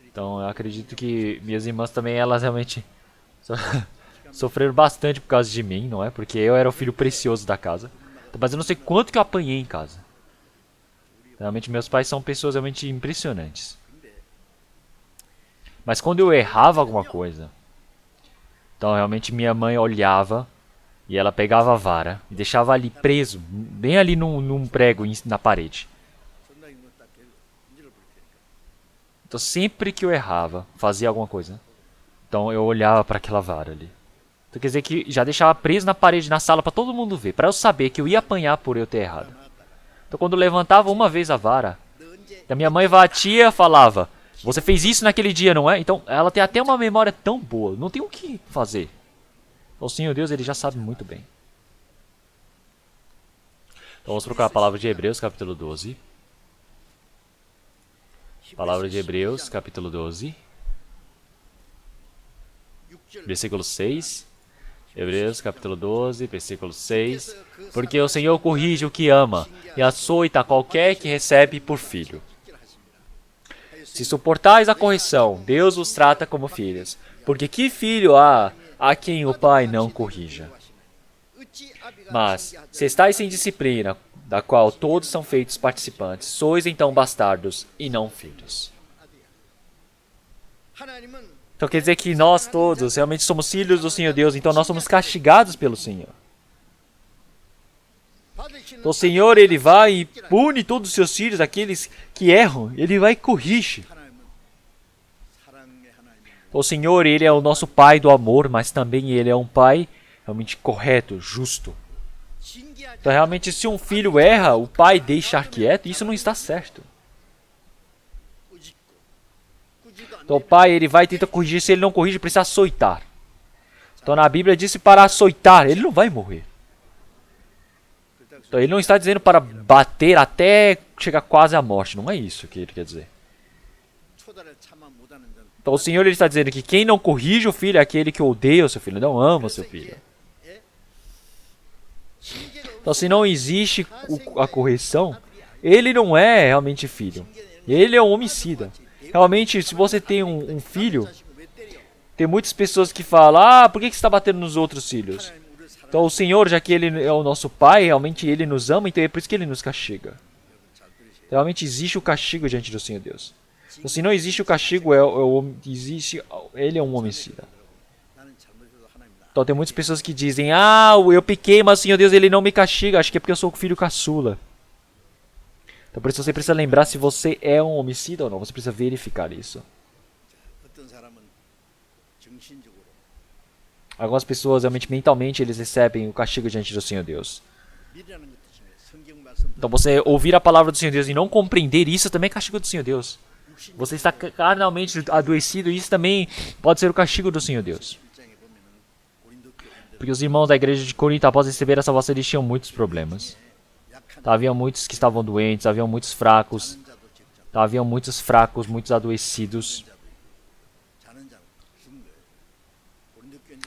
S2: Então eu acredito que minhas irmãs também, elas realmente sofreram bastante por causa de mim, não é? Porque eu era o filho precioso da casa. Mas eu não sei quanto que eu apanhei em casa. Realmente meus pais são pessoas realmente impressionantes. Mas quando eu errava alguma coisa, então realmente minha mãe olhava e ela pegava a vara e deixava ali preso, bem ali num prego na parede. Então sempre que eu errava, fazia alguma coisa, então eu olhava para aquela vara ali. Então quer dizer que já deixava preso na parede, na sala, para todo mundo ver, para eu saber que eu ia apanhar por eu ter errado. Então quando eu levantava uma vez a vara, a minha mãe batia e falava, você fez isso naquele dia, não é? Então ela tem até uma memória tão boa, não tem o que fazer. O Senhor Deus, ele já sabe muito bem. Então vamos procurar a palavra de Hebreus, capítulo 12. Palavra de Hebreus, capítulo 12. Versículo 6. Hebreus, capítulo 12, versículo 6. Porque o Senhor corrige o que ama, e açoita qualquer que recebe por filho. Se suportais a correção, Deus os trata como filhos. Porque que filho há a quem o pai não corrija? Mas, se estáis sem disciplina, da qual todos são feitos participantes, sois então bastardos e não filhos. Então quer dizer que nós todos realmente somos filhos do Senhor Deus, então nós somos castigados pelo Senhor. Então o Senhor, ele vai e pune todos os seus filhos, aqueles que erram, ele vai e corrige. O Senhor, ele é o nosso Pai do amor, mas também ele é um Pai realmente correto, justo. Então, realmente, se um filho erra, o pai deixar quieto, isso não está certo. Então, o pai, ele vai tentar corrigir. Se ele não corrige, precisa açoitar. Então, na Bíblia diz para açoitar. Ele não vai morrer. Então, ele não está dizendo para bater até chegar quase à morte. Não é isso que ele quer dizer. Então, o Senhor, ele está dizendo que quem não corrige o filho é aquele que odeia o seu filho, não ama o seu filho. Então, se não existe a correção, ele não é realmente filho. Ele é um homicida. Realmente, se você tem um filho, tem muitas pessoas que falam, por que você está batendo nos outros filhos? Então, o Senhor, já que Ele é o nosso Pai, realmente Ele nos ama, então é por isso que Ele nos castiga. Realmente existe o castigo diante do Senhor Deus. Então, se não existe o castigo, Ele é um homicida. Então, tem muitas pessoas que dizem, eu pequei, mas o Senhor Deus, Ele não me castiga, acho que é porque eu sou o filho caçula. Então, por isso você precisa lembrar se você é um homicida ou não. Você precisa verificar isso. Algumas pessoas, realmente, mentalmente, eles recebem o castigo diante do Senhor Deus. Então, você ouvir a palavra do Senhor Deus e não compreender isso também é castigo do Senhor Deus. Você está carnalmente adoecido e isso também pode ser o castigo do Senhor Deus. Porque os irmãos da igreja de Corinto, após receber a salvação, eles tinham muitos problemas. Havia muitos que estavam doentes, havia muitos fracos. Havia muitos fracos, muitos adoecidos.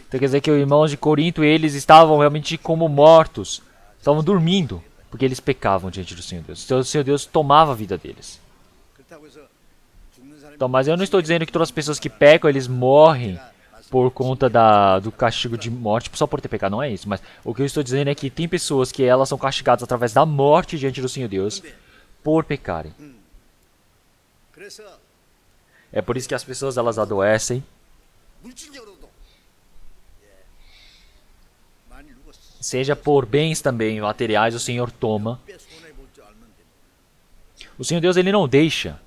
S2: Então quer dizer que os irmãos de Corinto, eles estavam realmente como mortos. Estavam dormindo, porque eles pecavam diante do Senhor Deus. Então o Senhor Deus tomava a vida deles. Então, mas eu não estou dizendo que todas as pessoas que pecam, eles morrem por conta do castigo de morte, só por ter pecado, não é isso. Mas o que eu estou dizendo é que tem pessoas que elas são castigadas através da morte diante do Senhor Deus por pecarem. É por isso que as pessoas elas adoecem. Seja por bens também materiais, o Senhor toma. O Senhor Deus, Ele não deixa.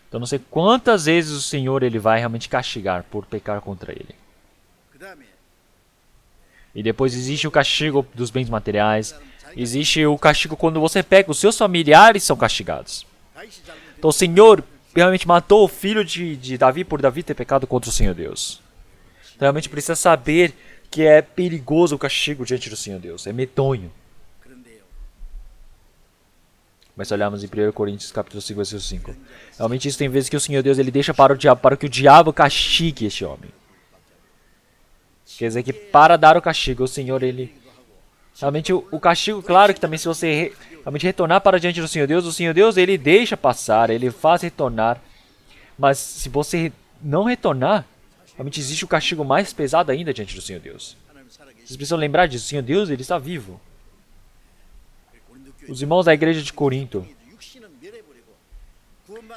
S2: Então não sei quantas vezes o Senhor ele vai realmente castigar por pecar contra Ele. E depois existe o castigo dos bens materiais. Existe o castigo quando você peca. Os seus familiares são castigados. Então o Senhor realmente matou o filho de Davi por Davi ter pecado contra o Senhor Deus. Então realmente precisa saber que é perigoso o castigo diante do Senhor Deus. É medonho. Mas se olharmos em 1 Coríntios capítulo 5, versículo 5. Realmente isso tem vezes que o Senhor Deus ele deixa para o diabo, para que o diabo castigue este homem. Quer dizer que para dar o castigo, o Senhor ele... Realmente o castigo, claro que também se você realmente retornar para diante do Senhor Deus ele deixa passar, ele faz retornar. Mas se você não retornar, realmente existe o castigo mais pesado ainda diante do Senhor Deus. Vocês precisam lembrar disso, o Senhor Deus ele está vivo. Os irmãos da igreja de Corinto,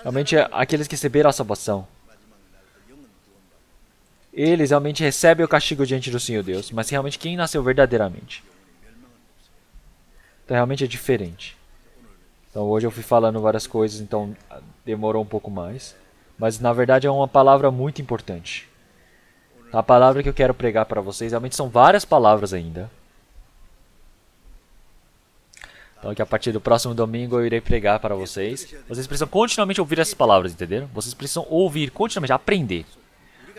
S2: realmente aqueles que receberam a salvação, eles realmente recebem o castigo diante do Senhor Deus, mas realmente quem nasceu verdadeiramente. Então realmente é diferente. Então hoje eu fui falando várias coisas, então demorou um pouco mais, mas na verdade é uma palavra muito importante. A palavra que eu quero pregar para vocês, realmente são várias palavras ainda. Então que a partir do próximo domingo eu irei pregar para vocês. Vocês precisam continuamente ouvir essas palavras, entenderam? Vocês precisam ouvir continuamente, aprender.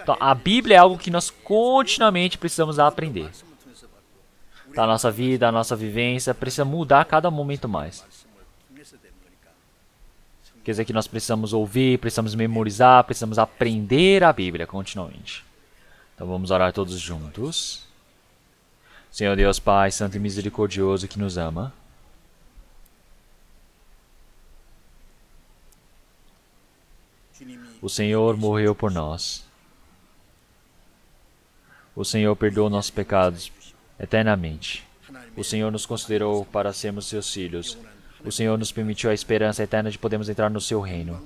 S2: Então a Bíblia é algo que nós continuamente precisamos aprender. Então, a nossa vida, a nossa vivência precisa mudar a cada momento mais. Quer dizer que nós precisamos ouvir, precisamos memorizar, precisamos aprender a Bíblia continuamente. Então vamos orar todos juntos. Senhor Deus Pai, Santo e Misericordioso que nos ama. O Senhor morreu por nós. O Senhor perdoou nossos pecados eternamente. O Senhor nos considerou para sermos seus filhos. O Senhor nos permitiu a esperança eterna de podermos entrar no seu reino.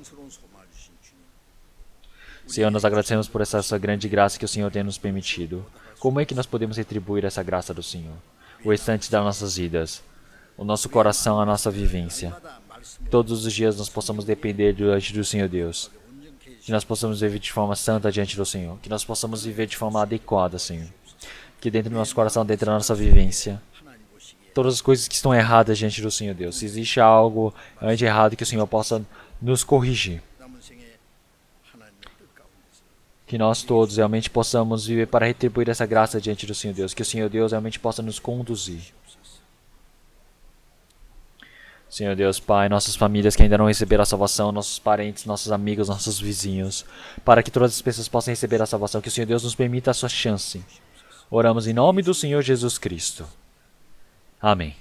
S2: Senhor, nós agradecemos por essa grande graça que o Senhor tem nos permitido. Como é que nós podemos retribuir essa graça do Senhor? O restante das nossas vidas, o nosso coração, a nossa vivência. Todos os dias nós possamos depender diante do Senhor Deus. Que nós possamos viver de forma santa diante do Senhor. Que nós possamos viver de forma adequada, Senhor. aqui dentro do nosso coração, dentro da nossa vivência. Todas as coisas que estão erradas diante do Senhor Deus. Se existe algo de errado, que o Senhor possa nos corrigir. Que nós todos realmente possamos viver para retribuir essa graça diante do Senhor Deus. Que o Senhor Deus realmente possa nos conduzir. Senhor Deus, Pai, nossas famílias que ainda não receberam a salvação, nossos parentes, nossos amigos, nossos vizinhos, para que todas as pessoas possam receber a salvação, que o Senhor Deus nos permita a sua chance. Oramos em nome do Senhor Jesus Cristo. Amém.